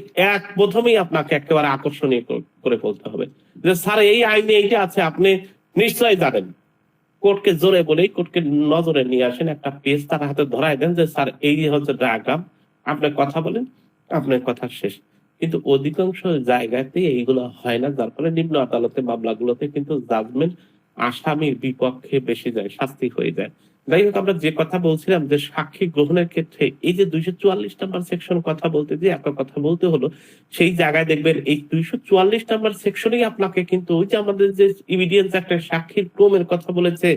প্রথমেই আপনাকে একেবারে আকর্ষণীয় করে বলতে হবে যে স্যার এই আইনে এইটা আছে, আপনি নিশ্চয়ই জানেন। কোর্টকে জোরে বলেই কোর্টকে নজরে নিয়ে আসেন, একটা পেজ তার হাতে ধরায় দেন যে স্যার এই হচ্ছে ডায়াগ্রাম, আপনি কথা বলেন, আপনার কথা শেষ। কিন্তু অধিকাংশ জায়গাতে এইগুলো হয় না, যার ফলে নিম্ন আদালতে মামলাগুলোতে কিন্তু জাজমেন্ট আসামির বিপক্ষে বেশি যায়, শাস্তি হয়ে যায়। যাই হোক, আমরা যে কথা বলছিলাম যে সাক্ষী গ্রহণের ক্ষেত্রে এই যে 244 নম্বর সেকশন কথা বলতে যে একটা কথা বলতে হলো, সেই জায়গায় দেখবেন এই 244 নম্বর সেকশনেই আপনাকে কিন্তু ওই যে আমাদের যে এভিডেন্স একটা সাক্ষীর ক্রমের কথা বলেছে,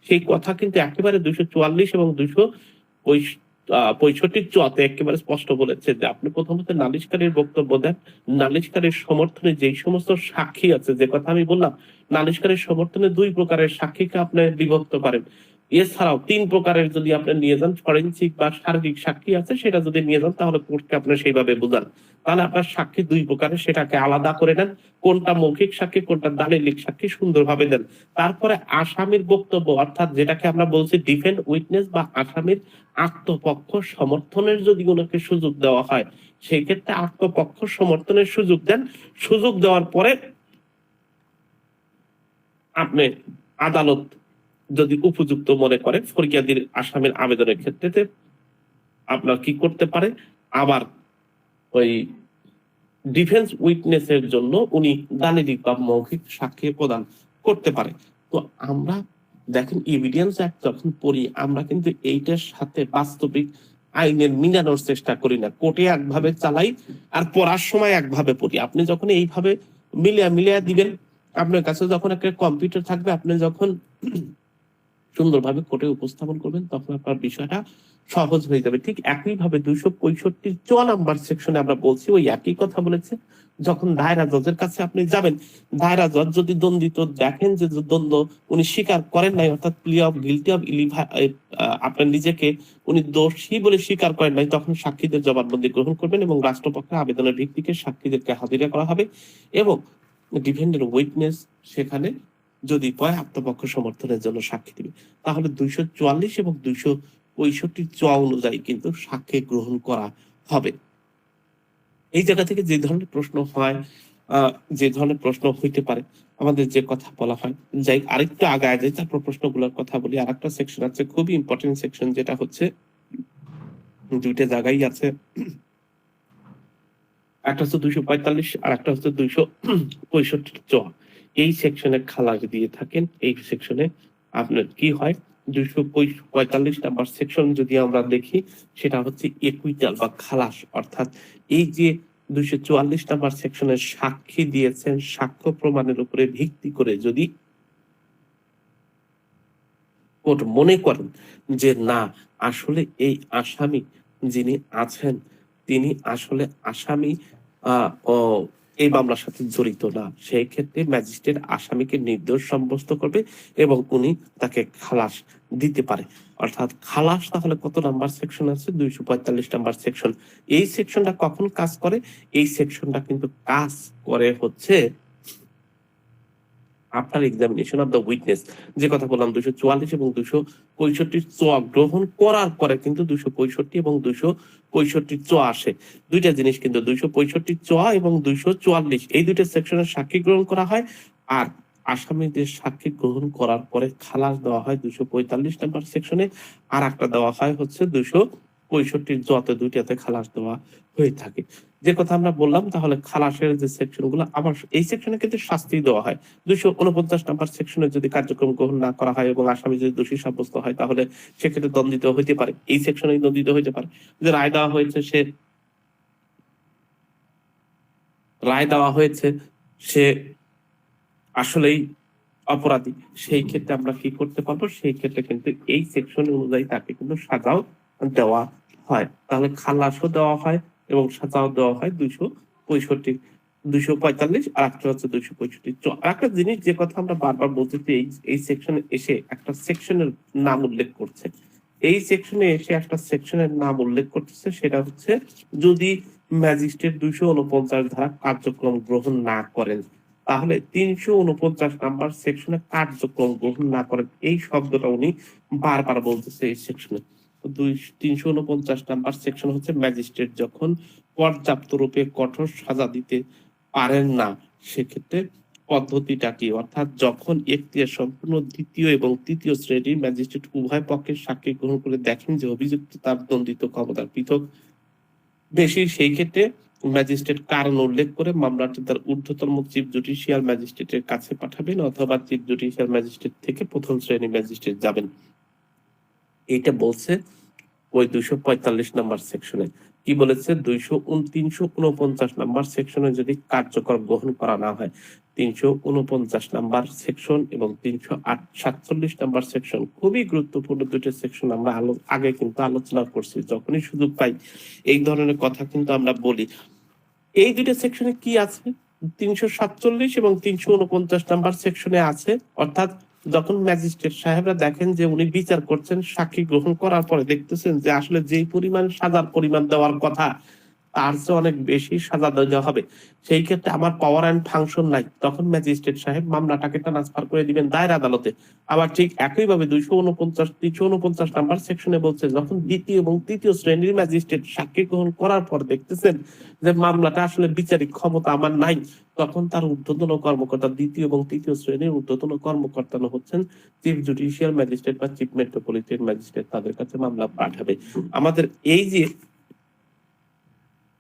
সেই কথা কিন্তু একেবারে 244 এবং 265 চতে একেবারে স্পষ্ট বলেছে যে আপনি প্রথমত নালিশকারীর বক্তব্য দেন, নালিশকারীর সমর্থনে যেই সমস্ত সাক্ষী আছে, যে কথা আমি বললাম, নালিশকারীর সমর্থনে 2 প্রকারের সাক্ষীকে আপনি বিভক্ত করেন। এছাড়াও 3 প্রকারের যদি আপনি নিয়ে যান, ফরেনসিক বা শারীরিক সাক্ষী আছে, সেটা যদি নিয়ে যান তাহলে কোর্টকে আপনি সেইভাবে বুঝান। তাহলে আপনার সাক্ষী 2 প্রকারের, সেটাকে আলাদা করে নেন, কোনটা মৌখিক সাক্ষী কোনটা দালিলিক সাক্ষী সুন্দরভাবে দেন। তারপরে আসামির বক্তব্য, অর্থাৎ যেটাকে আমরা বলছি ডিফেন্ড উইটনেস বা আসামির আত্মপক্ষ সমর্থনের যদি ওনাকে সুযোগ দেওয়া হয়, সেই ক্ষেত্রে আত্মপক্ষ সমর্থনের সুযোগ দেন। সুযোগ দেওয়ার পরে আপনি আদালত যদি উপযুক্ত মনে করে ফরিয়াদির আসামির আবেদনের ক্ষেত্রে আপনার কি করতে পারে, আবার ওই ডিফেন্স উইটনেসের জন্য উনি দালিলিক বা মৌখিক সাক্ষী প্রদান করতে পারে। তো আমরা দেখেন এভিডেন্স অ্যাক্ট যখন পড়ি, আমরা কিন্তু এইটার সাথে বাস্তবিক আইনের মিলানোর চেষ্টা করি না, কোর্টে একভাবে চালাই আর পড়ার সময় একভাবে পড়ি। আপনি যখন এইভাবে মিলিয়া দিবেন, আপনার কাছে যখন একটা কম্পিউটার থাকবে, আপনি যখন সুন্দরভাবে কোর্টে উপস্থাপন করবেন, তখন আপনার বিষয়টা সহজ হয়ে যাবে। ঠিক একইভাবে 265 নাম্বার সেকশনে আমরা বলছি ওই একই কথা বলেছে। যখন দায়রা জজের কাছে আপনি যাবেন, দায়রা জজ যদি দ্বন্দ্বিত দেখেন যে দ্বন্দ্ব উনি স্বীকার করেন নাই, অর্থাৎ প্লি অফ গিলটি অফ আপনার নিজেকে উনি দোষী বলে স্বীকার করেন নাই, তখন সাক্ষীদের জবানবন্দি গ্রহণ করবেন এবং রাষ্ট্রপক্ষের আবেদনের ভিত্তিতে সাক্ষীদেরকে হাজিরা করা হবে এবং ডিফেন্ডের উইটনেস সেখানে যদি পয় আত্মপক্ষ সমর্থনের জন্য সাক্ষী দিবে, তাহলে 244 এবং 265 চ অনুযায়ী কিন্তু সাক্ষী গ্রহণ করা হবে। এই জায়গা থেকে যে ধরনের প্রশ্ন হয়, যে ধরনের প্রশ্ন হইতে পারে, আমাদের যে কথা বলা হয়, যাই আরেকটু আগায় যাই, তারপর প্রশ্নগুলোর কথা বলি। আরেকটা সেকশন আছে খুবই ইম্পর্টেন্ট সেকশন, যেটা হচ্ছে 2টা জায়গায় আছে, একটা হচ্ছে 245 আর একটা হচ্ছে 265 চ। এই সেকশনে খালাস দিয়ে থাকেন, এই সেকশনে আপনার কি হয়, 245 নাম্বার সেকশন যদি আমরা দেখি, সেটা হচ্ছে একুইটাল বা খালাস, অর্থাৎ এই যে 244 নাম্বার সেকশনের সাক্ষী দিয়েছেন, সাক্ষ্য প্রমাণের উপরে ভিত্তি করে যদি কোর্ট মনে করেন যে না, আসলে এই আসামি যিনি আছেন তিনি আসলে আসামি এই মামলার সাথে জড়িত না, সেই ক্ষেত্রে ম্যাজিস্ট্রেট আসামিকে নির্দোষ সাব্যস্ত করবে এবং উনি তাকে খালাস দিতে পারে। অর্থাৎ খালাস তাহলে কত নাম্বার সেকশন আছে, 245 নাম্বার সেকশন। এই সেকশনটা কখন কাজ করে, এই সেকশনটা কিন্তু কাজ করে হচ্ছে after examination of the witness. যে কথা বললাম 244 এবং 265 চ গ্রহণ করার পরে কিন্তু 265 এবং 265 চ আসে। দুইটা জিনিস কিন্তু, 265 চ এবং 244 এই দুইটা সেকশনের সাক্ষী গ্রহণ করা হয়, আর আসামিদের সাক্ষী গ্রহণ করার পরে খালাস দেওয়া হয় 245 নাম্বার সেকশনে, আর একটা দেওয়া হয় হচ্ছে 265 জতে, দুইটাতে খালাস দেওয়া হয়ে থাকে। যে কথা আমরা বললাম, তাহলে খালাসের যে সেকশন গুলো, আবার এই সেকশনে কিন্তু শাস্তি দেওয়া হয়। 249 নাম্বার সেকশনে যদি কার্যক্রম গ্রহণ না করা হয় এবং আসামি যদি দোষী সাব্যস্ত হয়, তাহলে সেক্ষেত্রে দণ্ডিত হইতে পারে, এই সেকশনে দণ্ডিত হইতে পারে। যে রায় দেওয়া হয়েছে সে আসলেই অপরাধী, সেই ক্ষেত্রে আমরা কি করতে পারবো, সেই ক্ষেত্রে কিন্তু এই সেকশন অনুযায়ী তাকে কিন্তু সাজাও দেওয়া হয়। তাহলে খালাসও দেওয়া হয় এবং সাজাও দেওয়া হয় 265, 245, আর একটা হচ্ছে 265। আর একটা জিনিস যে কথা আমরা বারবার বলতেছি, এই সেকশনে এসে একটা সেকশনের নাম উল্লেখ করছে, এই সেকশনে এসে একটা সেকশনের নাম উল্লেখ করতেছে, সেটা হচ্ছে যদি ম্যাজিস্ট্রেট 249 ধারা কার্যক্রম গ্রহণ না করেন, তাহলে 349 নাম্বার সেকশনে কার্যক্রম গ্রহণ না করেন, এই শব্দটা উনি বারবার বলতেছে এই সেকশনে। 349 নাম্বার সেকশন হচ্ছে ম্যাজিস্ট্রেট যখন পর্যাপ্ত রূপে কঠোর সাজা দিতে পারেন না সেক্ষেত্রে পদ্ধতিটা কি, অর্থাৎ যখন এখতিয়ার সম্পূর্ণ দ্বিতীয় এবং তৃতীয় শ্রেণীর ম্যাজিস্ট্রেট উভয় পক্ষের সাক্ষী গ্রহণ করে দেখেন যে অভিযুক্ত তার দণ্ডিত ক্ষমতার পৃথক বেশি, সেই ক্ষেত্রে ম্যাজিস্ট্রেট কারণ উল্লেখ করে মামলাটি তার ঊর্ধ্বতন চিফ জুডিশিয়াল ম্যাজিস্ট্রেটের কাছে পাঠাবেন অথবা চিফ জুডিশিয়াল ম্যাজিস্ট্রেট থেকে প্রথম শ্রেণীর ম্যাজিস্ট্রেট যাবেন। এইটা বলছে ওই 245 নাম্বার সেকশনে। কি বলেছে? 349 নাম্বার সেকশনে যদি কার্যকর গ্রহণ করা না হয়, 349 নাম্বার সেকশন এবং 347 নাম্বার সেকশন খুবই গুরুত্বপূর্ণ দুটো সেকশন। আমরা আগে কিন্তু আলোচনা করছি, যখনই সুযোগ পাই এই ধরনের কথা কিন্তু আমরা বলি। এই দুটো সেকশনে কি আছে? 347 এবং 349 নাম্বার সেকশনে আছে, অর্থাৎ যখন ম্যাজিস্ট্রেট সাহেবরা দেখেন যে উনি বিচার করছেন, সাক্ষী গ্রহণ করার পরে দেখতেছেন যে আসলে যেই পরিমাণ সাজার পরিমাণ দেওয়ার কথা তার চেয়ে অনেক বেশি সাজা দেওয়া হবে, সেই ক্ষেত্রে আমার পাওয়ার অ্যান্ড ফাংশন নাই, তখন ম্যাজিস্ট্রেট সাহেব মামলাটাকে ট্রান্সফার করে দিবেন দায়ের আদালতে। আবার ঠিক একইভাবে 349 নাম্বার সেকশনে বলছে যখন দ্বিতীয় এবং তৃতীয় শ্রেণীর ম্যাজিস্ট্রেট সাক্ষী গ্রহণ করার পর দেখতেছেন যে মামলাটা আসলে বিচারিক ক্ষমতা আমার নাই, তখন তার ঊর্ধ্বতন কর্মকর্তা, দ্বিতীয় এবং তৃতীয় শ্রেণীর ঊর্ধ্বতন কর্মকর্তা হচ্ছেন চিফ জুডিশিয়াল ম্যাজিস্ট্রেট বা চিফ মেট্রোপলিটন ম্যাজিস্ট্রেট, তাদের কাছে মামলা পাঠাবে। আমাদের এই যে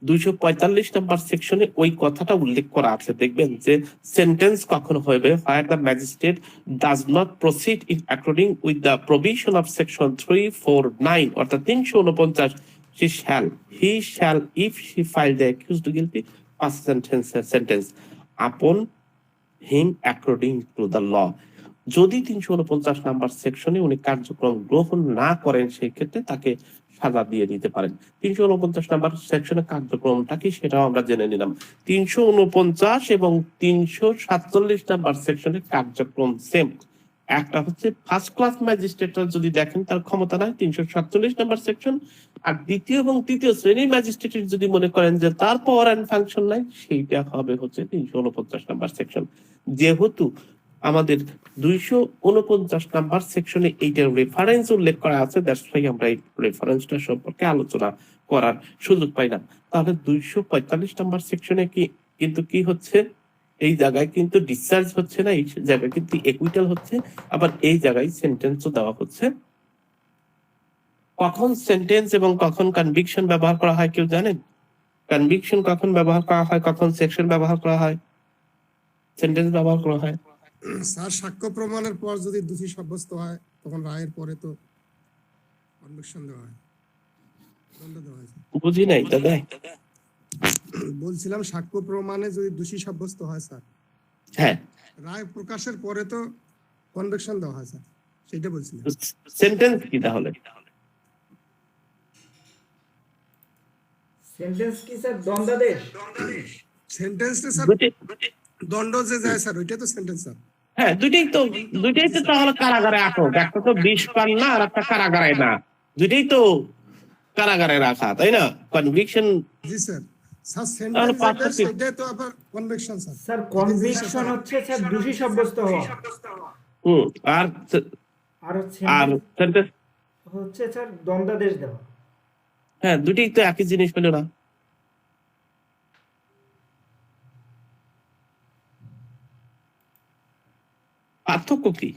245 নাম্বার সেকশনে ওই কথাটা উল্লেখ করা আছে, দেখবেন যে সেন্টেন্স কখন হবে, where the magistrate does not proceed in according with the provision of section 349 অর্থাৎ 349, he shall if she filed the accused guilty pass sentence upon him according to the law। যদি 349 নাম্বার সেকশনে উনি কার্যক্রম গ্রহণ না করেন সেই ক্ষেত্রে তাকে সাজা দিয়ে দিতে পারেন। 349 নাম্বার সেকশনে কার্যক্রমটা কি সেটাও আমরা জেনে নিলাম। 349 এবং 347 নাম্বার সেকশনে কার্যক্রম সেম। একটা হচ্ছে ফার্স্ট ক্লাস ম্যাজিস্ট্রেটরা যদি দেখেন তার ক্ষমতা নাই, 347 নাম্বার সেকশন। আর দ্বিতীয় এবং তৃতীয় শ্রেণীর ম্যাজিস্ট্রেট যদি মনে করেন যে তার পাওয়ার অ্যান্ড ফাংশন নাই, সেইটা হবে হচ্ছে 349 নাম্বার সেকশন। যেহেতু আমাদের 249 নাম্বার সেকশনে এইটার রেফারেন্স উল্লেখ করা আছে, দ্যাটস ওয়াই আমরা এই রেফারেন্সটা সম্পর্কে আলোচনা করার সুযোগ পাই না। তাহলে 245 নাম্বার সেকশনে কিন্তু কি হচ্ছে, এই জায়গায় কিন্তু ডিসচার্জ হচ্ছে না, এই জায়গায় কিন্তু একুইটাল হচ্ছে, আবার এই জায়গায় সেন্টেন্সও দেওয়া হচ্ছে। কখন সেন্টেন্স এবং কখন কনভিকশন ব্যবহার করা হয় কেউ জানেন? কনভিকশন কখন ব্যবহার করা হয়, কখন সেকশন ব্যবহার করা হয়, সেন্টেন্স ব্যবহার করা হয়? স্যার সাক্ষ্য প্রমাণের পর যদি দোষী সাব্যস্ত হয় তখন রায়ের পরে তো কনভিকশন দেওয়া হয়, দণ্ড দেওয়া হয়। বুঝি নাই দাদা। বলছিলাম সাক্ষ্য প্রমাণে যদি দোষী সাব্যস্ত হয় স্যার, হ্যাঁ, রায় প্রকাশের পরে তো কনভিকশন দেওয়া হয় স্যার, সেটা বলছিলাম। সেন্টেন্স কি তাহলে? সেন্টেন্স কি স্যার? দণ্ডাদেশ। সেন্টেন্সটা স্যার দণ্ড যে যায় স্যার, ওইটা তো সেন্টেন্স স্যার। হ্যাঁ, দুইটাই তো তাহলে কারাগারে আটক, একটা তো 20 পান না আর একটা কারাগারে না, দুইটাই তো কারাগারে রাখা, তাই না? কনভিকশন জি স্যার। স্যার সেন্টেন্স যেটা সেটা তো আবার কনভিকশন স্যার। স্যার কনভিকশন হচ্ছে স্যার দোষী সাব্যস্ত হওয়া, আর আর সেন্টেন্স হচ্ছে স্যার দণ্ডাদেশ দেওয়া। হ্যাঁ, দুইটাই তো একই জিনিস পেল না। পার্থক্য কি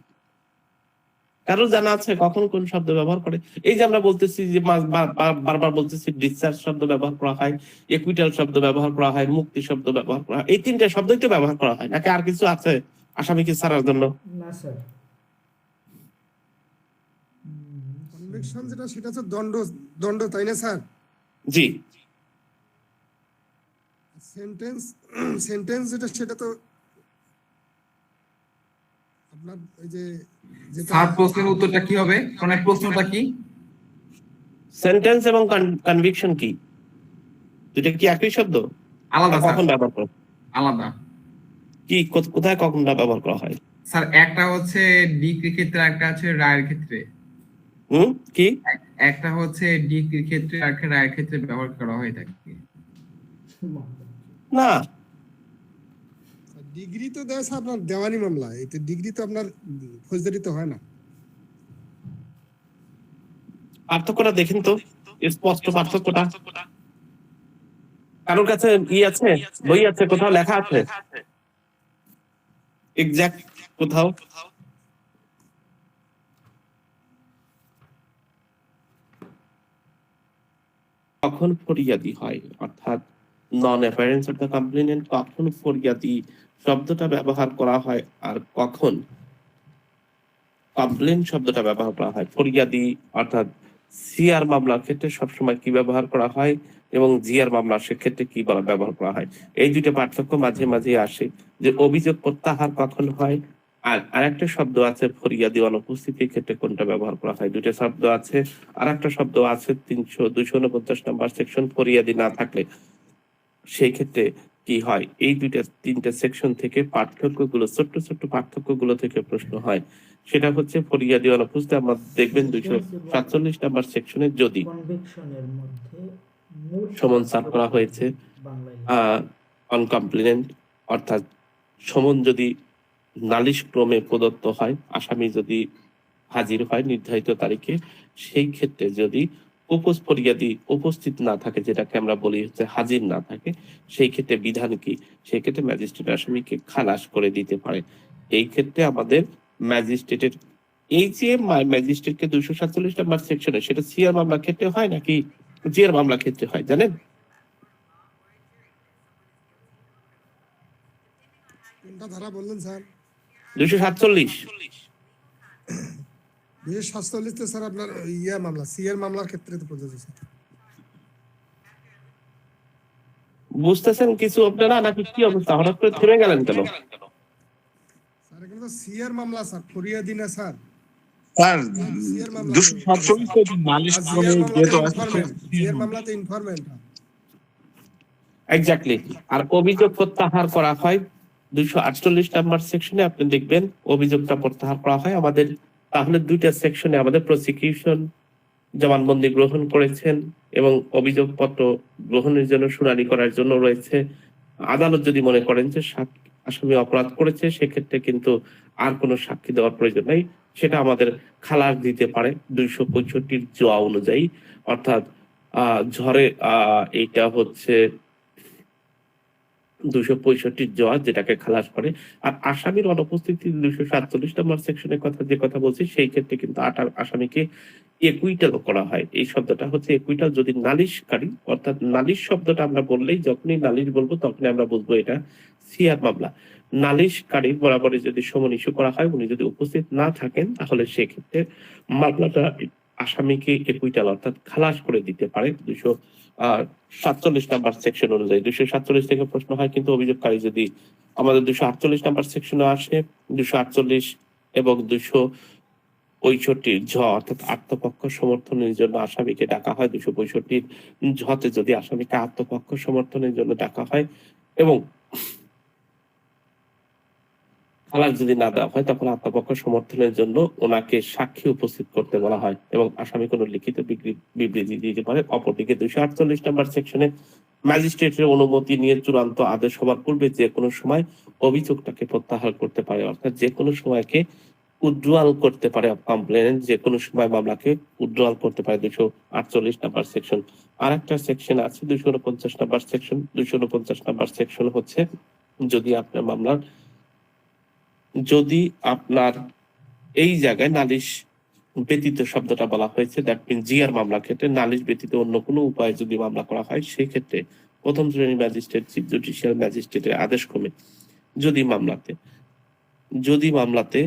কারো জানা আছে? কখন কোন শব্দ ব্যবহার করে? এই যে আমরা বলতেছি যে বারবার বলতেছি ডিসচার্জ শব্দ ব্যবহার করা হয়, একুইটাল শব্দ ব্যবহার করা হয়, মুক্তি শব্দ ব্যবহার করা হয়, এই তিনটা শব্দই তো ব্যবহার করা হয়, নাকি আর কিছু আছে আসামিকে ছাড়ার জন্য? না স্যার, কনভিকশন যেটা সেটা তো দণ্ড তাই না স্যার? জি। সেন্টেন্স যেটা সেটা তো আপনার ওই যে স্যার প্রশ্নের উত্তরটা কি হবে? কোনের প্রশ্নটা কি? সেন্টেন্স এবং কনভিকশন কি দুটো কি একই শব্দ? আলাদা স্যার, কখন ব্যবহার করা আলাদা। কি কোথায় কখন ব্যবহার করা হয়? স্যার একটা হচ্ছে ডিগ্রির ক্ষেত্রে, একটা আছে রায়ের ক্ষেত্রে। কি একটা হচ্ছে ডিগ্রির ক্ষেত্রে, আর একটা রায়ের ক্ষেত্রে ব্যবহার করা হয়ে থাকে। না, ডিগ্রি তো দেয় স্যার আপনার দেওয়ানি মামলা, এই তো ডিগ্রি তো আপনার ফৌজদারি তো হয় না। পার্থক্যটা দেখেন তো, স্পষ্ট পার্থক্যটা। কারোর কাছে আছে, বই আছে, কোথাও লেখা আছে এক্সাক্ট কোথাও? কখন ফরিয়াদি হয়, অর্থাৎ নন অ্যাপিয়ারেন্স অফ দ্য কমপ্লেনেন্ট, কখন ফরিয়াদি শব্দটা ব্যবহার করা হয় আর কখন কমপ্লেন শব্দটা ব্যবহার করা হয়? ফরিয়াদি অর্থাৎ সিআর মামলার ক্ষেত্রে সবসময় কি ব্যবহার করা হয় এবং জিআর মামলার সেক্ষেত্রে কি ব্যবহার করা হয়? এই দুইটা পার্থক্য মাঝে মাঝে আসে, যে অভিযোগ প্রত্যাহার কখন হয় আর আরেকটা শব্দ আছে ফরিয়াদি অনুপস্থিতির ক্ষেত্রে কোনটা ব্যবহার করা হয়। দুইটা শব্দ আছে। আর একটা শব্দ আছে 249 নম্বর সেকশন, ফরিয়াদি না থাকলে সেই ক্ষেত্রে কি হয়। এই তিনটা সেকশন থেকে পার্থক্যগুলো, ছোট্ট ছোট্ট পার্থক্যগুলো থেকে প্রশ্ন হয়। সেটা হচ্ছে ফরিয়াদি অনুপস্থিত আমরা দেখবেন 247 নম্বর সেকশনে যদি কনভিকশনের মধ্যে মূল সমন সার্ভ করা হয়েছে বাংলায় অন কমপ্লেনেন্ট, অর্থাৎ সমন যদি নালিশ ক্রমে প্রদত্ত হয়, আসামি যদি হাজির হয় নির্ধারিত তারিখে, সেই ক্ষেত্রে যদি ফরিয়াদি উপস্থিত না থাকে, যেটাকে আমরা বলি হচ্ছে হাজির না থাকে, সেই ক্ষেত্রে বিধান কি? সেই ক্ষেত্রে ম্যাজিস্ট্রেট আসামিকে খালাস করে দিতে পারে। এই ক্ষেত্রে আমাদের ম্যাজিস্ট্রেটের এই যে ম্যাজিস্ট্রেটকে 247 নম্বর সেকশনে, সেটা সিআর মামলার ক্ষেত্রে হয় নাকি জিআর মামলার ক্ষেত্রে হয় জানেন? কোনটা ধারা বললেন স্যার? 247। 247 স্যার আপনার ইয়া মামলা, সিআর মামলার ক্ষেত্রে তো প্রযোজ্য স্যার। বুঝতেছেন কিছু আপনারা নাকি কি অবস্থা, হঠাৎ করে থেমে গেলেন কেন? স্যার এখানে তো সিআর মামলা স্যার, ফরিয়াদি না স্যার। স্যার সিআর মামলা 247 নালিশ ক্রমে যেহেতু আছে, সিআর মামলাতে ইনফরমেন্ট। এক্স্যাক্টলি। আর অভিযোগ প্রত্যাহার করা হয় 248 নম্বর সেকশনে, আপনি দেখবেন অভিযোগটা প্রত্যাহার করা হয় আমাদের। তাহলে দুইটা সেকশনে আমাদের প্রসিকিউশন জবানবন্দি গ্রহণ করেছেন এবং অভিযোগপত্র গ্রহণের জন্য শুনানি করার জন্য রয়েছে। আদালত যদি মনে করেন যে আসামি অপরাধ করেছে, সেক্ষেত্রে কিন্তু আর কোনো সাক্ষী দেওয়ার প্রয়োজন নেই, সেটা আমাদের খালাস দিতে পারে 265 জ অনুযায়ী। অর্থাৎ ঝড়ে এইটা হচ্ছে 265 জ, যেটাকে খালাস করে। আর আসামির অনুপস্থিতি 247 নম্বর সেকশনের কথা যে কথা বলছি, সেই ক্ষেত্রে কিন্তু আসামিকে একুইটাল করা হয়। এই শব্দটা হচ্ছে একুইটাল যদি নালিশকারী, অর্থাৎ নালিশ শব্দটা আমরা বললেই, যখনই নালিশ বলবো তখনই আমরা বুঝবো এটা সিআর মামলা। নালিশকারী বরাবরই যদি সমন ইস্যু করা হয়, উনি যদি উপস্থিত না থাকেন, তাহলে সেক্ষেত্রে মামলাটা আসামিকে একুইটাল অর্থাৎ খালাস করে দিতে পারে 247 নাম্বার সেকশন অনুযায়ী। 247 থেকে প্রশ্ন হয় কিন্তু অভিযোগকারী যদি আমাদের 248 নাম্বার সেকশনে আসে, 248 এবং 265 ঝ অর্থাৎ আত্মপক্ষ সমর্থনের জন্য আসামিকে ডাকা হয়। 265 ঝতে যদি আসামিকে আত্মপক্ষ সমর্থনের জন্য ডাকা হয় এবং খালাস যদি না দেওয়া হয়, তখন আত্মপক্ষ সমর্থনের জন্য ওনাকে সাক্ষী উপস্থিত করতে বলা হয় এবং আসামি কোনো লিখিত বিবৃতি দিতে পারে। অপরদিকে 248 নম্বর সেকশনে ম্যাজিস্ট্রেটের অনুমতি নিয়ে চূড়ান্ত আদেশ হবার পূর্বে যে কোনো সময় অভিযোগটাকে প্রত্যাহার করতে পারে, অর্থাৎ যে কোনো সময়কে উইথড্রয়াল করতে পারে কমপ্লেনেন্ট, যে কোনো সময় মামলাকে উইথড্রয়াল করতে পারে 248 নাম্বার সেকশন। আর একটা সেকশন আছে 249 নাম্বার সেকশন। 249 নাম্বার সেকশন হচ্ছে যদি আপনার এই জায়গায় নালিশ ব্যতীত শব্দটা বলা হয়েছে, দ্যাট মিন জিআর মামলার ক্ষেত্রে নালিশ ব্যতীত অন্য কোনো উপায়ে যদি মামলা করা হয়, সেই ক্ষেত্রে প্রথম শ্রেণী ম্যাজিস্ট্রেট, চিফ জুডিশিয়াল ম্যাজিস্ট্রেটের আদেশ ক্রমে যদি মামলাতে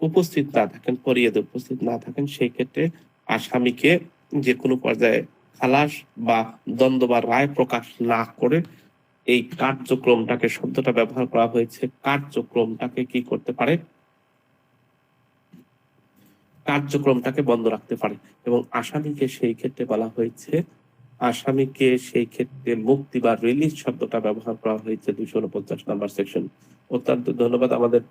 উপস্থিত না থাকেন, ফরিয়াদে উপস্থিত না থাকেন, সেই ক্ষেত্রে আসামিকে যে কোনো পর্যায়ে খালাস বা দ্বন্দ্ব বা রায় প্রকাশ না করে এই কার্যক্রমটাকে, শব্দটা ব্যবহার করা হয়েছে, কার্যক্রমটাকে কি করতে পারে, কার্যক্রমটাকে বন্ধ রাখতে পারে। এবং আসামিকে সেই ক্ষেত্রে বলা হয়েছে, আসামিকে সেই ক্ষেত্রে মুক্তি বা রিলিজ শব্দটা ব্যবহার করা হয়েছে 249 নাম্বার সেকশন। অত্যন্ত ধন্যবাদ আমাদের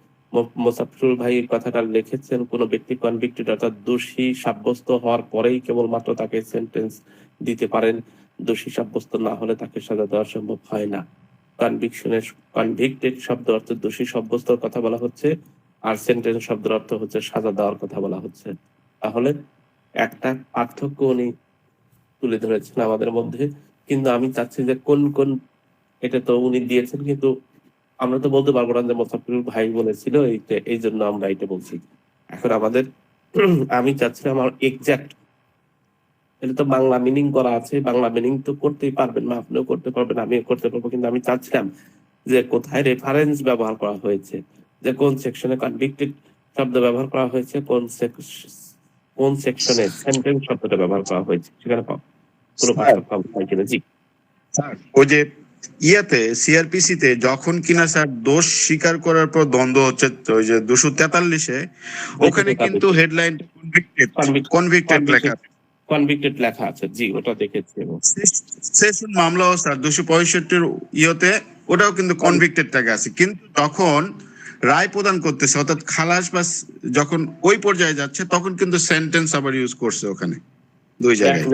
মোসাফিরুল ভাই কথাটা লিখেছেন। কোন ব্যক্তি কনভিক্টেড অর্থাৎ দোষী সাব্যস্ত হওয়ার পরেই কেবলমাত্র তাকে সেন্টেন্স দিতে পারেন, দোষী সাব্যস্ত না হলে তাকে সাজা দেওয়া সম্ভব হয় না। কনভিক্টেড শব্দ অর্থ দোষী সাব্যস্তর কথা বলা হচ্ছে, আর সেন্টেন্স শব্দের অর্থ হচ্ছে সাজা দেওয়ার কথা বলা হচ্ছে। তাহলে একটা পার্থক্য উনি তুলে ধরেছেন আমাদের মধ্যে, কিন্তু আমি চাচ্ছি যে কোন কোন, এটা তো উনি দিয়েছেন কিন্তু আমরা তো বলতে পারবো না যে মোসাফির ভাই বলেছিল এইটা, এই জন্য আমরা এটা বলছি। এখন আমাদের আমি চাচ্ছিলাম আমার এক্সাক্ট, এটা তো বাংলা মিনিং করা আছে, বাংলা মিনিং তো করতেই পারবেন না, আপনিও করতে পারবেন, আমিও করতে পারবো, কিন্তু আমি চাচ্ছিলাম যে কোথায় রেফারেন্স ব্যবহার করা হয়েছে, যে কোন সেকশনে কনভিক্টেড শব্দ ব্যবহার করা হয়েছে, কোন সেকশনে সেন্টেন্স শব্দটা ব্যবহার করা হয়েছে, সেখানে কোনো পার্থক্য হয় কিনা। জি ওই যে ইয়াতে সিআরপিসি তে যখন কিনা স্যার দোষ স্বীকার করার পর দ্বন্দ্ব হচ্ছে, ওই যে 243-এ ওখানে কিন্তু হেডলাইন কনভিক্টেড লেখা আছে। কনভিক্টেড লেখা আছে, জি ওটা দেখেছি। এবং সেশন মামলাও স্যার 265-র ইয়েতে ওটাও কিন্তু কনভিক্টেড লেখা আছে, কিন্তু যখন রায় প্রদান করতেছে অর্থাৎ খালাস বা যখন ওই পর্যায়ে যাচ্ছে তখন কিন্তু সেন্টেন্স আবার ইউজ করছে ওখানে দুই জায়গায়।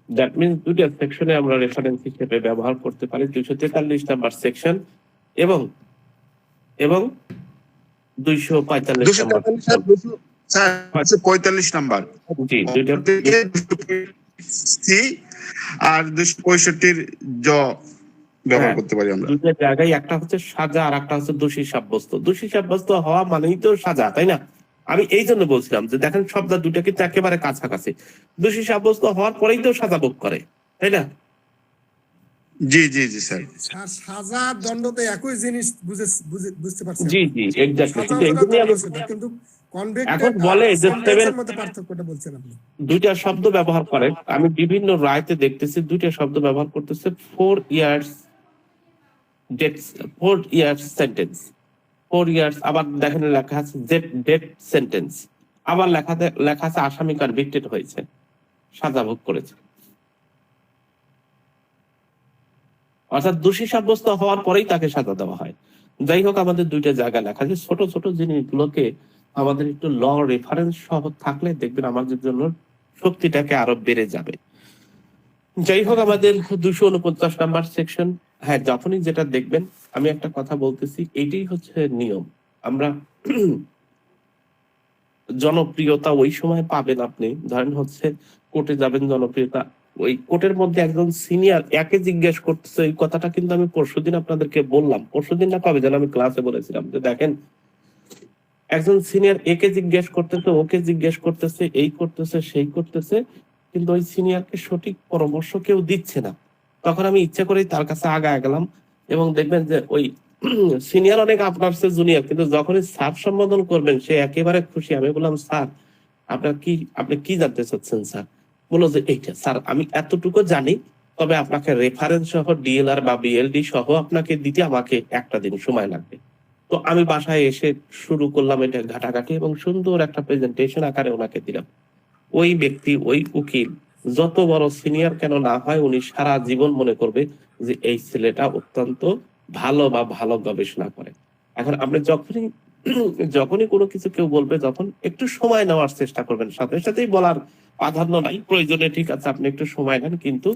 দ্যাট মিনস দুইটা সেকশনে আমরা রেফারেন্স হিসেবে ব্যবহার করতে পারি, 243 নাম্বার সেকশন এবং 245 নাম্বার সেকশন। 45 নাম্বার জি দুইটা সি আর 265-র জ ব্যবহার করতে পারি আমরা। দুইটা জায়গায় একটা হচ্ছে সাজা আর একটা হচ্ছে দোষী সাব্যস্ত। দোষী সাব্যস্ত হওয়া মানেই তো সাজা, তাই না? আমি এই জন্য বলছিলাম যে দেখেন শব্দ দুইটা কিন্তু একেবারে কাছাকাছি, দোষী সাব্যস্ত হওয়ার পরেই তো সাজা ভোগ করে, তাই না? জি জি জি স্যার, সাজা দণ্ড তো একই জিনিস বুঝতে পারছেন। জি জি এক্স্যাক্টলি। সাজা কিন্তু হচ্ছে এগুলি আমি দণ্ড, কিন্তু কনভিক্টেড এখন বলে যে সেন্টেন্সের মধ্যে পার্থক্যটা বলছেন আপনি। দুইটা শব্দ ব্যবহার করে, আমি বিভিন্ন রায়তে দেখতেছি দুইটা শব্দ ব্যবহার করতেছে, 4 ইয়ার্স সেন্টেন্স, 4 ইয়ার্স, আবার দেখেন লেখা আছে ডেথ সেন্টেন্স, আবার লেখা আছে আসামি কনভিক্টেড হয়েছে, সাজা ভোগ করেছে। অর্থাৎ দোষী সাব্যস্ত হওয়ার পরেই তাকে সাজা দেওয়া হয়। যাই হোক, আমাদের দুইটা জায়গা লেখা আছে, ছোট ছোট জিনিসগুলোকে আমাদের একটু ল রেফারেন্স সহ থাকলে দেখবেন আমাদের জন্য শক্তিটাকে আরো বেড়ে যাবে। যাই হোক, আমাদের 249 নাম্বার সেকশন, হ্যাঁ যখনই যেটা দেখবেন, আমি একটা কথা বলতেছি, এইটাই হচ্ছে নিয়ম। আমরা জনপ্রিয়তা ওই সময় পাবেন আপনি, ধরেন হচ্ছে কোর্টে যাবেন, জনপ্রিয়তা ওই কোর্টের মধ্যে একজন সিনিয়র একে জিজ্ঞেস করতেছে, এই কথাটা কিন্তু আমি পরশুদিন আপনাদেরকে বললাম, পরশুদিন না কবে যেন আমি ক্লাসে বলেছিলাম যে দেখেন একজন সিনিয়র একে জিজ্ঞেস করতেছে, ওকে জিজ্ঞেস করতেছে, এই করতেছে সেই করতেছে, কিন্তু ওই সিনিয়রকে সঠিক পরামর্শ কেউ দিচ্ছে না। তখন আমি ইচ্ছা করেই তার কাছে আগায় গেলাম এবং দেখবেন যে ওই সিনিয়র অনেক আপনার সে জুনিয়র, কিন্তু যখনই স্যার সম্বোধন করবেন সে একেবারে খুশি। আমি বললাম স্যার আপনি কি জানতে চাচ্ছেন স্যার? বললো যে এইটা স্যার আমি এতটুকু জানি, তবে আপনাকে রেফারেন্স সহ ডিএলআর বা বিএলডি সহ আপনাকে দিতে আমাকে একটা দিন সময় লাগবে। তো আমি বাসায় এসে শুরু করলাম এটা ঘাটাঘাটি এবং সুন্দর একটা প্রেজেন্টেশন আকারে ওনাকে দিলাম। ওই ব্যক্তি, ওই উকিল যত বড় সিনিয়র কেন না হয়, উনি সারা জীবন মনে করবে যে এই ছেলেটা অত্যন্ত ভালো বা ভালো গবেষণা করে। এখন আপনি যখনই কোনো কিছু কেউ বলবে, যখন একটু সময় নেওয়ার চেষ্টা করবেন, সাথে সাথেই বলার প্রাধান্য নাই, প্রয়োজনে ঠিক আছে আপনি একটু সময় নেন, কিন্তু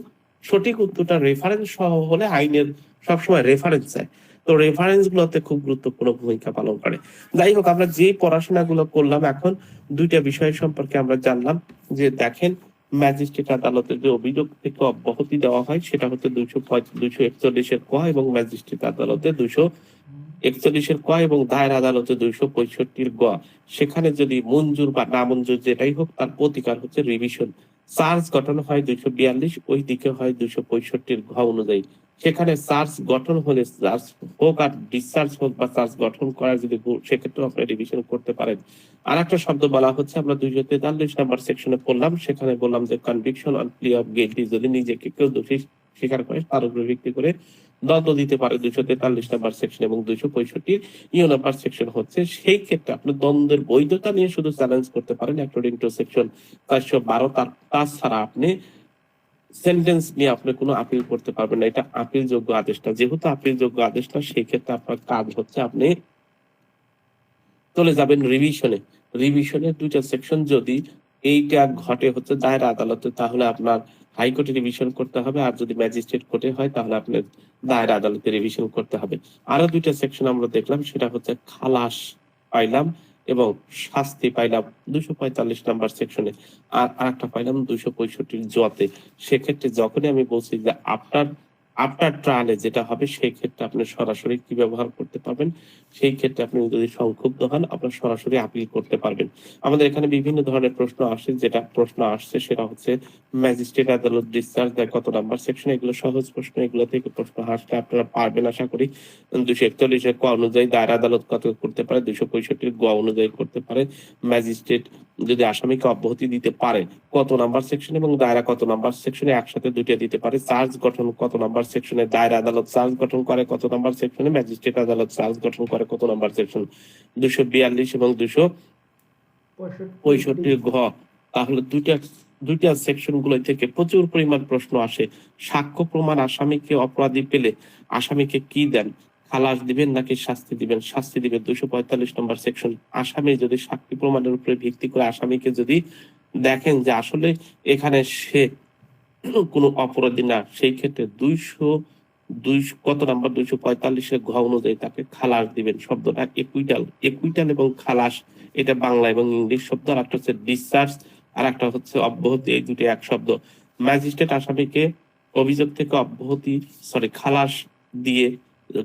সঠিক উত্তরটা রেফারেন্স সহ হলে আইনের সবসময় রেফারেন্স চায়, তো রেফারেন্স গুলোতে খুব গুরুত্বপূর্ণ ভূমিকা পালন করে। যাই হোক, আমরা যে পড়াশোনাগুলো করলাম, এখন দুইটা বিষয় সম্পর্কে আমরা জানলাম যে দেখেন ম্যাজিস্ট্রেট আদালতে যে অভিযোগ থেকে অব্যাহতি দেওয়া হয় সেটা হচ্ছে 241-এর ক, এবং ম্যাজিস্ট্রেট আদালতে 241-এর ক, এবং দায়ের আদালতে 265-র গ। সেখানে যদি মঞ্জুর বা না মঞ্জুর যেটাই হোক, তার প্রতিকার হচ্ছে রিভিশন। চার্জ গঠন হয় 242, ওই দিকে হয় 265-র ঘ অনুযায়ী। সেখানে চার্জ গঠন হলে চার্জ হোক আর ডিসচার্জ হোক বা চার্জ গঠন করা যদি সেক্ষেত্রে আপনি রিভিশন করতে পারেন। আর একটা শব্দ বলা হচ্ছে, আমরা 243 নাম্বার সেকশনে পড়লাম, সেখানে বললাম যে কনভিকশন অন প্লি অফ গিল্টি, যদি নিজেকে কেউ দোষী স্বীকার করে তার উপরে ভিত্তি করে দণ্ড দিতে পারে 243 নাম্বার সেকশন, এবং 265 নাম্বার সেকশন হচ্ছে সেই ক্ষেত্রে আপনি দ্বন্দ্বের বৈধতা নিয়ে শুধু চ্যালেঞ্জ করতে পারেন অ্যাকর্ডিং টু সেকশন 412। তাছাড়া আপনি সেন্টেন্স নিয়ে আপনি কোনো আপিল করতে পারবেন না, এটা আপিল যোগ্য আদেশ না। যেহেতু আপিল যোগ্য আদেশ না, সেই ক্ষেত্রে আপনার কাজ হচ্ছে আপনি চলে যাবেন রিভিশনে। রিভিশনের দুইটা সেকশন যদি এইটা ঘটে হচ্ছে দায়ের আদালতে, তাহলে আপনার হাইকোর্টে রিভিশন করতে হবে, আর যদি ম্যাজিস্ট্রেট কোর্টে হয় তাহলে আপনার দায়ের আদালতে রিভিশন করতে হবে। আরো দুইটা সেকশন আমরা দেখলাম, সেটা হচ্ছে খালাস পাইলাম এবং শাস্তি পাইলাম 245 নাম্বার সেকশনে, আর আরেকটা পাইলাম 265 জতে। সেক্ষেত্রে যখনই আমি বলছি যে আপনার আপনার ট্রায়ালে যেটা হবে সেই ক্ষেত্রে আপনি সরাসরি কি ব্যবহার করতে পারবেন, সেই ক্ষেত্রে আপনি যদি সংক্ষুব্ধ হন আপনার সরাসরি আপিল করতে পারবেন। আমাদের এখানে বিভিন্ন ধরনের প্রশ্ন আসে, যেটা প্রশ্ন আসছে সেটা হচ্ছে ম্যাজিস্ট্রেট আদালত ডিসচার্জ দেয় কত নাম্বার সেকশন। এগুলো সহজ প্রশ্ন, এগুলো থেকে প্রশ্ন আসলে আপনারা পারবেন আশা করি। 241 ক অনুযায়ী দায়রা আদালত কত করতে পারে, 265 গ অনুযায়ী করতে পারে। ম্যাজিস্ট্রেট যদি আসামিকে অব্যাহতি দিতে পারে কত নাম্বার সেকশন, এবং দায়রা কত নাম্বার সেকশনে একসাথে দুইটা দিতে পারে। চার্জ গঠন কত নাম্বার সেকশনে, দায়রা আদালত চার্জ গঠন করে কত নাম্বার সেকশনে, ম্যাজিস্ট্রেট আদালত চার্জ গঠন করে কত নাম্বার সেকশন, 242 এবং 265 ঘ। তাহলে দুইটা সেকশন গুলো থেকে প্রচুর পরিমাণ প্রশ্ন আসে। সাক্ষ্য প্রমাণ, আসামিকে অপরাধী পেলে আসামিকে কি দেন, খালাস দিবেন নাকি শাস্তি দিবেন? শাস্তি দিবেন 245 নম্বর সেকশন। আসামি যদি সাক্ষী প্রমাণের উপরে ভিত্তি করে আসামিকে যদি দেখেন যে আসলে এখানে সে কোনো অপরাধী না, সেই ক্ষেত্রে 200 কত নাম্বার 245 ঘ অনুযায়ী তাকে খালাস দিবেন। শব্দটা একুইটাল এবং খালাস, এটা বাংলা এবং ইংলিশ শব্দ। আর একটা হচ্ছে ডিসচার্জ, আর একটা হচ্ছে অব্যাহতি, এই দুটো এক শব্দ। ম্যাজিস্ট্রেট আসামিকে অভিযোগ থেকে খালাস দিয়ে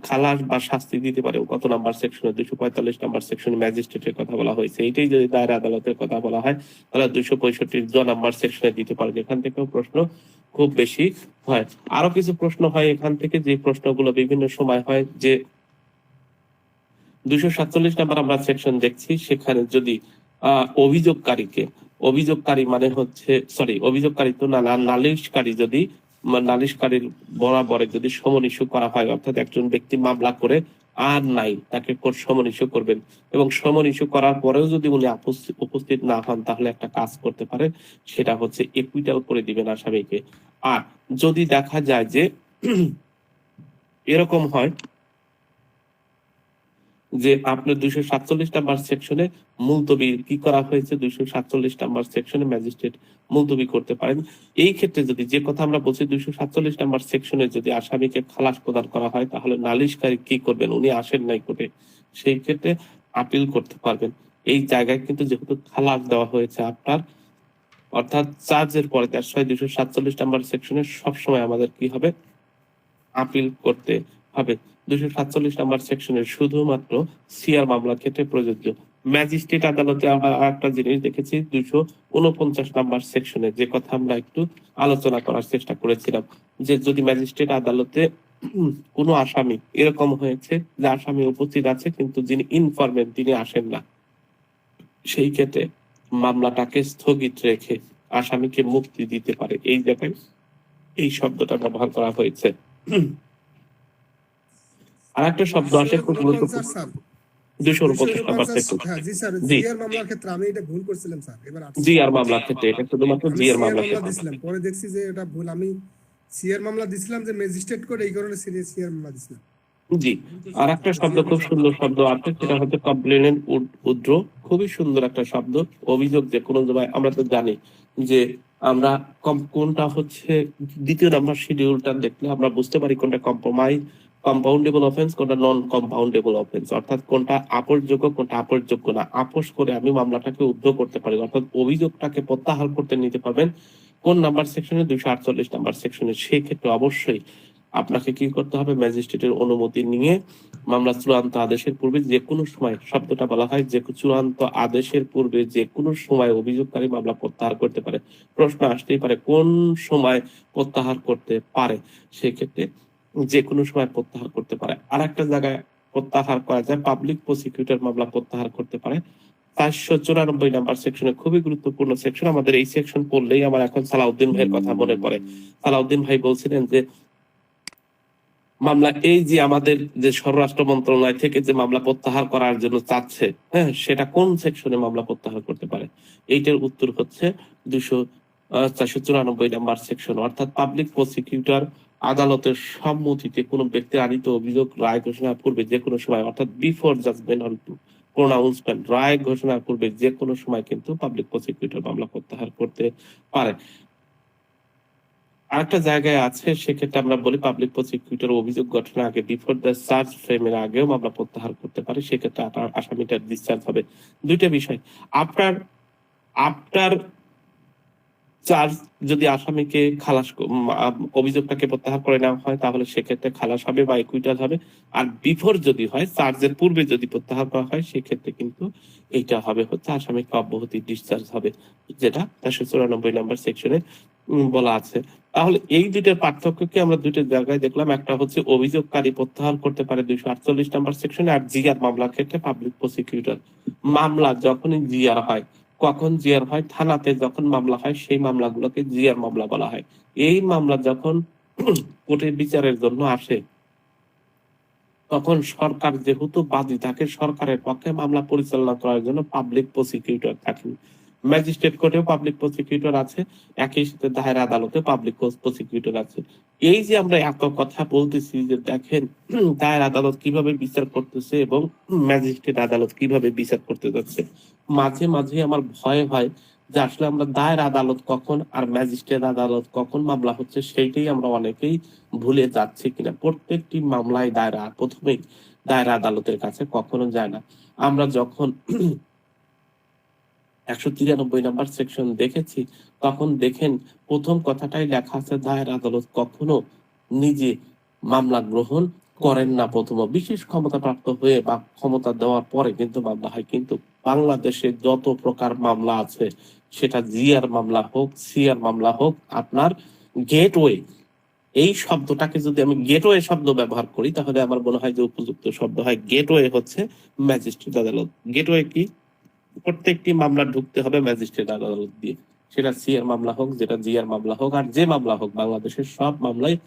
খালাস বা শাস্তি দিতে পারে কত নাম্বার সেকশনে, 245 নাম্বার সেকশনে ম্যাজিস্ট্রেটের কথা বলা হয়েছে। এটাই যদি দায়রা আদালতের কথা বলা হয় তাহলে 265 জ নাম্বার সেকশনে দিতে পারবে। এখান থেকেও প্রশ্ন খুব বেশি হয়। আরো কিছু প্রশ্ন হয় এখান থেকে, যে প্রশ্নগুলো বিভিন্ন সময় হয়, যে 247 নাম্বার আমরা সেকশন দেখছি, সেখানে যদি অভিযোগকারী মানে হচ্ছে অভিযোগকারী তো না, নালিশকারী যদি নালিশকারীর বরাবরে যদি সমন ইস্যু করা হয়, অর্থাৎ একজন ব্যক্তি মামলা করে আর নাই, তাকে কোর্ট সমন ইস্যু করবেন, এবং সমন ইস্যু করার পরেও যদি উনি উপস্থিত না হন, তাহলে একটা কাজ করতে পারে, সেটা হচ্ছে একুইটাল করে দিবেন আসামিকে। আর যদি দেখা যায় যে এরকম হয় যে আপনার 247 নাম্বার সেকশনে মুলতবি কি করা হয়েছে, 247 নাম্বার সেকশনে ম্যাজিস্ট্রেট মুলতবি করতে পারেন। এই ক্ষেত্রে যদি, যে কথা আমরা বলছি, 247 নাম্বার সেকশনে যদি আসামিকে খালাস প্রদান করা হয়, তাহলে নালিশকারী কি করবেন, উনি আসেন নাই কোর্টে, সেই ক্ষেত্রে আপিল করতে পারবেন। এই জায়গায় কিন্তু যেহেতু খালাস দেওয়া হয়েছে আপনার, অর্থাৎ চার্জের পরে 247 নাম্বার সেকশনে সবসময় আমাদের কি হবে, আপিল করতে হবে। 247 নাম্বার সেকশনের শুধুমাত্র সিআর মামলার ক্ষেত্রে প্রযোজ্য। ম্যাজিস্ট্রেট আদালতে আমরা একটা জিনিস দেখেছি, 249 নাম্বার সেকশনে, যে কথা আমরা একটু আলোচনা করার চেষ্টা করেছিলাম, যে যদি ম্যাজিস্ট্রেট আদালতে কোনো আসামি এরকম হয়েছে যে আসামি উপস্থিত আছে কিন্তু যিনি ইনফরমেন্ট তিনি আসেন না, সেই ক্ষেত্রে মামলাটাকে স্থগিত রেখে আসামিকে মুক্তি দিতে পারে। এই জায়গায় এই শব্দটা ব্যবহার করা হয়েছে। আর একটা শব্দ আসে খুব গুরুত্বপূর্ণ, 249 নাম্বার সেকশন। হ্যাঁ জি স্যার, জি জিআর মামলার ক্ষেত্রে আমি এটা ভুল করছিলাম স্যার, এবার জি আর মামলার ক্ষেত্রে, এটা শুধুমাত্র আমি জি আর সিআর মামলার মামলা ক্ষেত্রে। দিছিলাম, পরে দেখছি যে এটা ভুল। আমি সিআর মামলা দিছিলাম যে ম্যাজিস্ট্রেট করে, এই কারণে সিআর মামলা দিছিলাম। জি, আর একটা শব্দ, খুব সুন্দর শব্দ আছে, সেটা হচ্ছে কমপ্লেনেন্ট উইথড্র। খুবই সুন্দর একটা শব্দ। অভিযোগ যে কোনো জায়গায়, আমরা তো জানি যে আমরা কোনটা হচ্ছে দ্বিতীয় নাম্বার শিডিউলটা দেখলে আমরা বুঝতে পারি কোনটা কম্পাউন্ডেবল অফেন্স, কোনটা নন কম্পাউন্ডেবল অফেন্স, অর্থাৎ কোনটা আপোষযোগ্য কোনটা আপোষযোগ্য না। আপোষ করে আমি মামলাটাকে উদ্ধ করতে পারি, অর্থাৎ অভিযোগটাকে প্রত্যাহার করতে নিতে পারবেন কোন নাম্বার সেকশনে, 248 নাম্বার সেকশনে। সেই ক্ষেত্রে অবশ্যই আপনাকে কি করতে হবে, ম্যাজিস্ট্রেটের অনুমতি নিয়ে মামলা চূড়ান্ত আদেশের পূর্বে যে কোনো সময়, শব্দটা বলা হয় যে চূড়ান্ত আদেশের পূর্বে যে কোনো সময় অভিযোগকারী মামলা প্রত্যাহার করতে পারে। প্রশ্ন আসতেই পারে কোন সময় প্রত্যাহার করতে পারে, সেই ক্ষেত্রে যে কোনো সময় প্রত্যাহার করতে পারে। আর একটা জায়গায় প্রত্যাহার করা যায়, পাবলিক প্রসিকিউটর মামলা প্রত্যাহার করতে পারে। 494 নাম্বার সেকশনে, খুবই গুরুত্বপূর্ণ সেকশন। আমাদের এই সেকশন পড়লেই আমার এখন সালাউদ্দিন ভাইয়ের কথা মনে পড়ে। সালাউদ্দিন ভাই বলছিলেন যে মামলা, এই যে আমাদের যে স্বরাষ্ট্র মন্ত্রণালয় থেকে যে মামলা প্রত্যাহার করার জন্য চাচ্ছে, হ্যাঁ, সেটা কোন সেকশনে মামলা প্রত্যাহার করতে পারে? এইটার উত্তর হচ্ছে 494 নাম্বার সেকশন, অর্থাৎ পাবলিক প্রসিকিউটর আদালতের সম্মতিতে কোনো ব্যক্তির আনিত অভিযোগ রায় ঘোষণার পূর্বে যে কোনো সময়, অর্থাৎ বিফোর জাজমেন্ট অন প্রোনাউন্সমেন্ট, রায় ঘোষণার পূর্বে যে কোনো সময় কিন্তু পাবলিক প্রসিকিউটর মামলা প্রত্যাহার করতে পারে। আরেকটা জায়গায় আছে, সেক্ষেত্রে আমরা বলি পাবলিক প্রসিকিউটর অভিযোগ গঠনের আগে বিফোর দ্য চার্জ ফ্রেমের আগেও মামলা প্রত্যাহার করতে পারে, সেক্ষেত্রে আসামিটার ডিসচার্জ হবে। দুইটা বিষয়, আফটার আফটার চার্জ যদি আসামিকে অভিযোগটাকে প্রত্যাহার করে নেওয়া হয় তাহলে সেক্ষেত্রে খালাস হবে বা একুইটাল হবে। আর বিফোর যদি হয়, চার্জের পূর্বে যদি প্রত্যাহার করা হয়, সেক্ষেত্রে কিন্তু এইটা হবে হচ্ছে আসামিকে অব্যাহতি ডিসচার্জ হবে, যেটা 494 নম্বর সেকশনে বলা আছে। তাহলে এই দুইটার পার্থক্য কি আমরা দুইটা জায়গায় দেখলাম। একটা হচ্ছে অভিযোগকারী প্রত্যাহার করতে পারে 248 নম্বর সেকশনে, আর জিআর মামলার ক্ষেত্রে পাবলিক প্রসিকিউটর। মামলা যখনই জিআর হয়, কখন জিআর হয়? থানাতে যখন মামলা হয় সেই মামলাগুলোকে জিআর মামলা বলা হয়। এই মামলা যখন কোর্টে বিচারের জন্য আসে, তখন সরকার যেহেতু বাদী থাকে, সরকারের পক্ষে মামলা পরিচালনা করার জন্য পাবলিক প্রসিকিউটর থাকেন। ম্যাজিস্ট্রেট কোর্টেও পাবলিক প্রসিকিউটর আছে, একই সাথে দায়রা আদালতে পাবলিক প্রসিকিউটর আছে। এই যে আমরা এত কথা বলতেছি যে দেখেন দায়রা আদালত কিভাবে বিচার করতেছে এবং ম্যাজিস্ট্রেট আদালত কিভাবে বিচার করতে যাচ্ছে, মাঝে মাঝে আমার ভয় হয় যে আসলে আমরা দায়রা আদালত কখন আর ম্যাজিস্ট্রেট আদালত কখন মামলা হচ্ছে সেইটাই আমরা অনেকেই ভুলে যাচ্ছি কিনা। প্রত্যেকটি মামলায় প্রথমেই দায়রা আদালতের কাছে কখনো যায় না। আমরা যখন 193 নম্বর সেকশন দেখেছি, তখন দেখেন প্রথম কথাটাই লেখা আছে দায়রা আদালত কখনো নিজে মামলা গ্রহণ করেন না। প্রথম বিশেষ ক্ষমতা প্রাপ্ত হয়ে বা ক্ষমতা দেওয়ার পরে কিন্তু মামলা হয়। কিন্তু বাংলাদেশে যত প্রকার মামলা আছে, সেটা জিআর মামলা হোক, সিআর মামলা হোক, আপনার গেটওয়ে, এই শব্দটাকে যদি আমি গেটওয়ে শব্দ ব্যবহার করি তাহলে আমার মনে হয় যে উপযুক্ত শব্দ হয় গেটওয়ে হচ্ছে ম্যাজিস্ট্রেট আদালত। গেটওয়ে কি? প্রত্যেকটি মামলা ঢুকতে হবে ম্যাজিস্ট্রেট আদালত দিয়ে, সেটা সিআর মামলা হোক, যেটা জিআর মামলা হোক, আর যে মামলা হোক, বাংলাদেশের সব মামলায়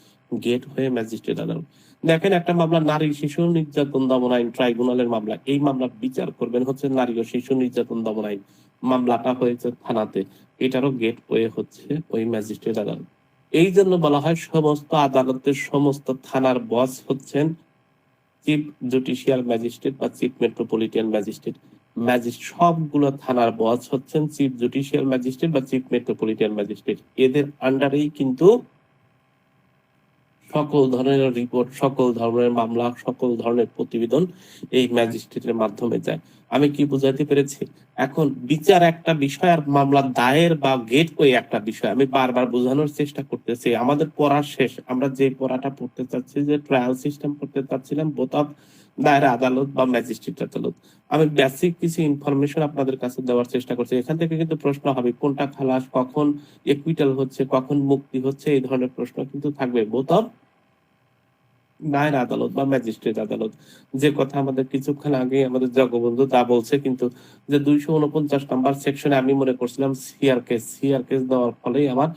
গেট হয়ে ম্যাজিস্ট্রেট আদালত। দেখেন একটা মামলা নারী শিশু নির্যাতন দমন আইন ট্রাইব্যুনালের মামলা, এই মামলার বিচার করবেন হচ্ছে নারী ও শিশু নির্যাতন দমন আইন, মামলাটা হয়েছে থানাতে, এটারও গেট হয়ে হচ্ছে ওই ম্যাজিস্ট্রেট আদালত। এই জন্য বলা হয় সমস্ত আদালতের সমস্ত থানার বস হচ্ছেন চিফ জুডিশিয়াল ম্যাজিস্ট্রেট বা চিফ মেট্রোপলিটন ম্যাজিস্ট্রেট। সবগুলো থানার বস হচ্ছেন চিফ জুডিশিয়াল ম্যাজিস্ট্রেট বা চিফ মেট্রোপলিটন ম্যাজিস্ট্রেট। এদের আন্ডারেই কিন্তু সকল ধরনের রিপোর্ট, সকল ধরনের মামলা, সকল ধরনের প্রতিবেদন এই ম্যাজিস্ট্রেটের মাধ্যমে যায়। আমি কি বুঝাইতে পেরেছি? এখন বিচার একটা বিষয় আর মামলা দায়ের বা গেটওয়ে একটা বিষয়। আমি বারবার বোঝানোর চেষ্টা করতেছি, আমাদের পড়া শেষ, আমরা যে পড়াটা পড়তে চাচ্ছি, যে ট্রায়াল সিস্টেম করতে চাচ্ছিলাম বোথ অফ দায়রা আদালত বা ম্যাজিস্ট্রেট আদালত, আমি বেসিক কিছু ইনফরমেশন আপনাদের কাছে দেওয়ার চেষ্টা করছি। এখান থেকে কিন্তু প্রশ্ন হবে কোনটা খালাস, কখন একুইটাল হচ্ছে, কখন মুক্তি হচ্ছে, এই ধরনের প্রশ্ন কিন্তু থাকবে বোথ অফ দায়রা আদালত বা ম্যাজিস্ট্রেট আদালত। যে কথা আমাদের কিছুক্ষণ আগে আমাদের জগবন্ধু তা বলছে, কিন্তু যে 249 নাম্বার সেকশনে আমি মনে করছিলাম সিআর কেস দেওয়ার ফলেই আমার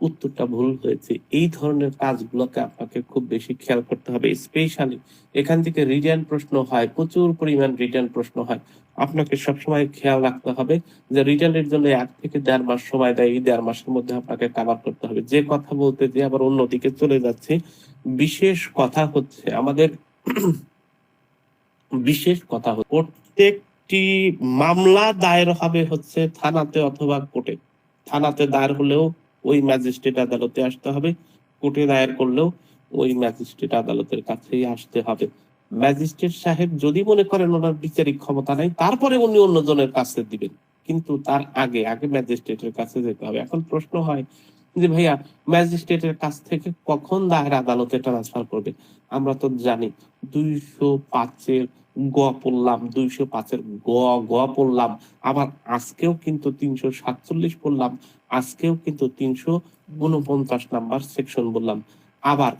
উত্তরটা ভুল হয়েছে। এই ধরনের কাজগুলোকে আপনাকে খুব বেশি খেয়াল করতে হবে। স্পেশালি এখান থেকে রিটার্ন প্রশ্ন হয়, প্রচুর পরিমাণ রিটার্ন প্রশ্ন হয়। আপনাকে সবসময় খেয়াল রাখতে হবে যে রিটার্নের জন্য 1 থেকে 1.5 মাস সময় দেয়, এই 1.5 মাসের মধ্যে আপনাকে কভার করতে হবে। যে কথা বলতে যে আবার অন্যদিকে চলে যাচ্ছে। বিশেষ কথা হচ্ছে আমাদের বিশেষ কথা হচ্ছে প্রত্যেকটি মামলা দায়ের হবে হচ্ছে থানাতে অথবা কোর্টে। থানাতে দায়ের হলেও ওই ম্যাজিস্ট্রেট আদালতে আসতে হবে, কোর্টে দায়ের করলেও ওই ম্যাজিস্ট্রেট আদালতের কাছেই আসতে হবে। ম্যাজিস্ট্রেট সাহেব যদি মনে করেন ওনার বিচারিক ক্ষমতা নাই, তারপরে উনি অন্যজনের কাছে দিবেন, কিন্তু তার আগে আগে ম্যাজিস্ট্রেটের কাছে যেতে হবে। এখন প্রশ্ন হয় যে ভাইয়া ম্যাজিস্ট্রেটের কাছ থেকে কখন দায়ের আদালতে ট্রান্সফার করবে? আমরা তো জানি 205-এর গ পড়লাম, 205-এর গ পড়লাম, আবার আজকেও কিন্তু 347 পড়লাম, আজকেও কিন্তু 349 নাম্বার সেকশন বললাম, আবার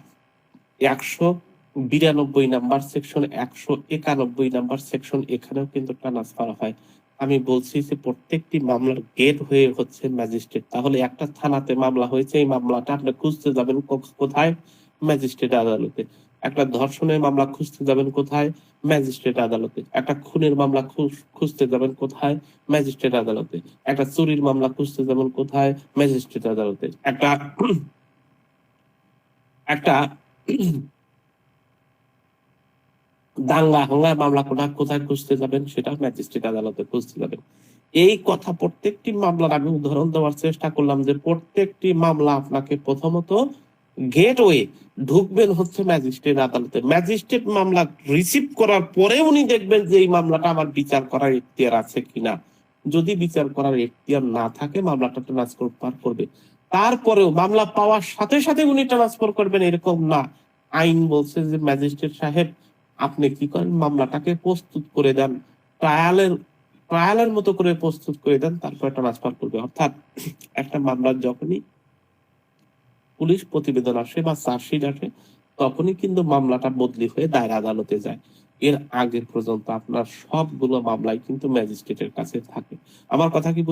192 নাম্বার সেকশন, 191 নাম্বার সেকশন, এখানেও কিন্তু ট্রান্সফার হয়। আমি বলছি যে প্রত্যেকটি মামলার গেট হয়ে হচ্ছে ম্যাজিস্ট্রেট। তাহলে একটা থানাতে মামলা হয়েছে, এই মামলাটা আপনি খুঁজতে যাবেন কোথায়? ম্যাজিস্ট্রেট আদালতে। একটা ধর্ষণের মামলা খুঁজতে যাবেন কোথায়? ম্যাজিস্ট্রেট আদালতে। একটা খুনের মামলা খুঁজতে যাবেন কোথায়? ম্যাজিস্ট্রেট আদালতে। একটা চুরির মামলা খুঁজতে যাবেন কোথায়? ম্যাজিস্ট্রেট আদালতে। একটা একটা দাঙ্গা হাঙ্গায় মামলা কোথায় খুঁজতে যাবেন, সেটা ম্যাজিস্ট্রেট আদালতে খুঁজতে যাবেন। এই কথা প্রত্যেকটি মামলার আমি উদাহরণ দেওয়ার চেষ্টা করলাম যে প্রত্যেকটি মামলা আপনাকে প্রথমত গেটওয়ে ঢুকবেন হচ্ছে ম্যাজিস্ট্রেট আদালতে। ম্যাজিস্ট্রেট মামলা রিসিভ করার পরে উনি দেখবেন যে এই মামলাটা আমার বিচার করার এখতিয়ার আছে কিনা। যদি বিচার করার এখতিয়ার না থাকে মামলাটা ট্রান্সফার করবে। তারপরেও মামলা পাওয়ার সাথে সাথে উনি ট্রান্সফার করবেন এরকম না। আইন বলছে যে ম্যাজিস্ট্রেট সাহেব আপনি কি করেন, মামলাটাকে প্রস্তুত করে দেন, ট্রায়ালের মতো করে প্রস্তুত করে দেন, তারপরে ট্রান্সফার করবে। অর্থাৎ একটা মামলার যখনই পুলিশ প্রতিবেদন আসে বা চার্জশিট আসে তখনই কিন্তু মামলাটা বদলি হয়ে দায়রা আদালতে যায়। এর আগে পর্যন্ত আপনার সবগুলো মামলাই কিন্তু ম্যাজিস্ট্রেটের কাছে থাকে। আমার কথা কি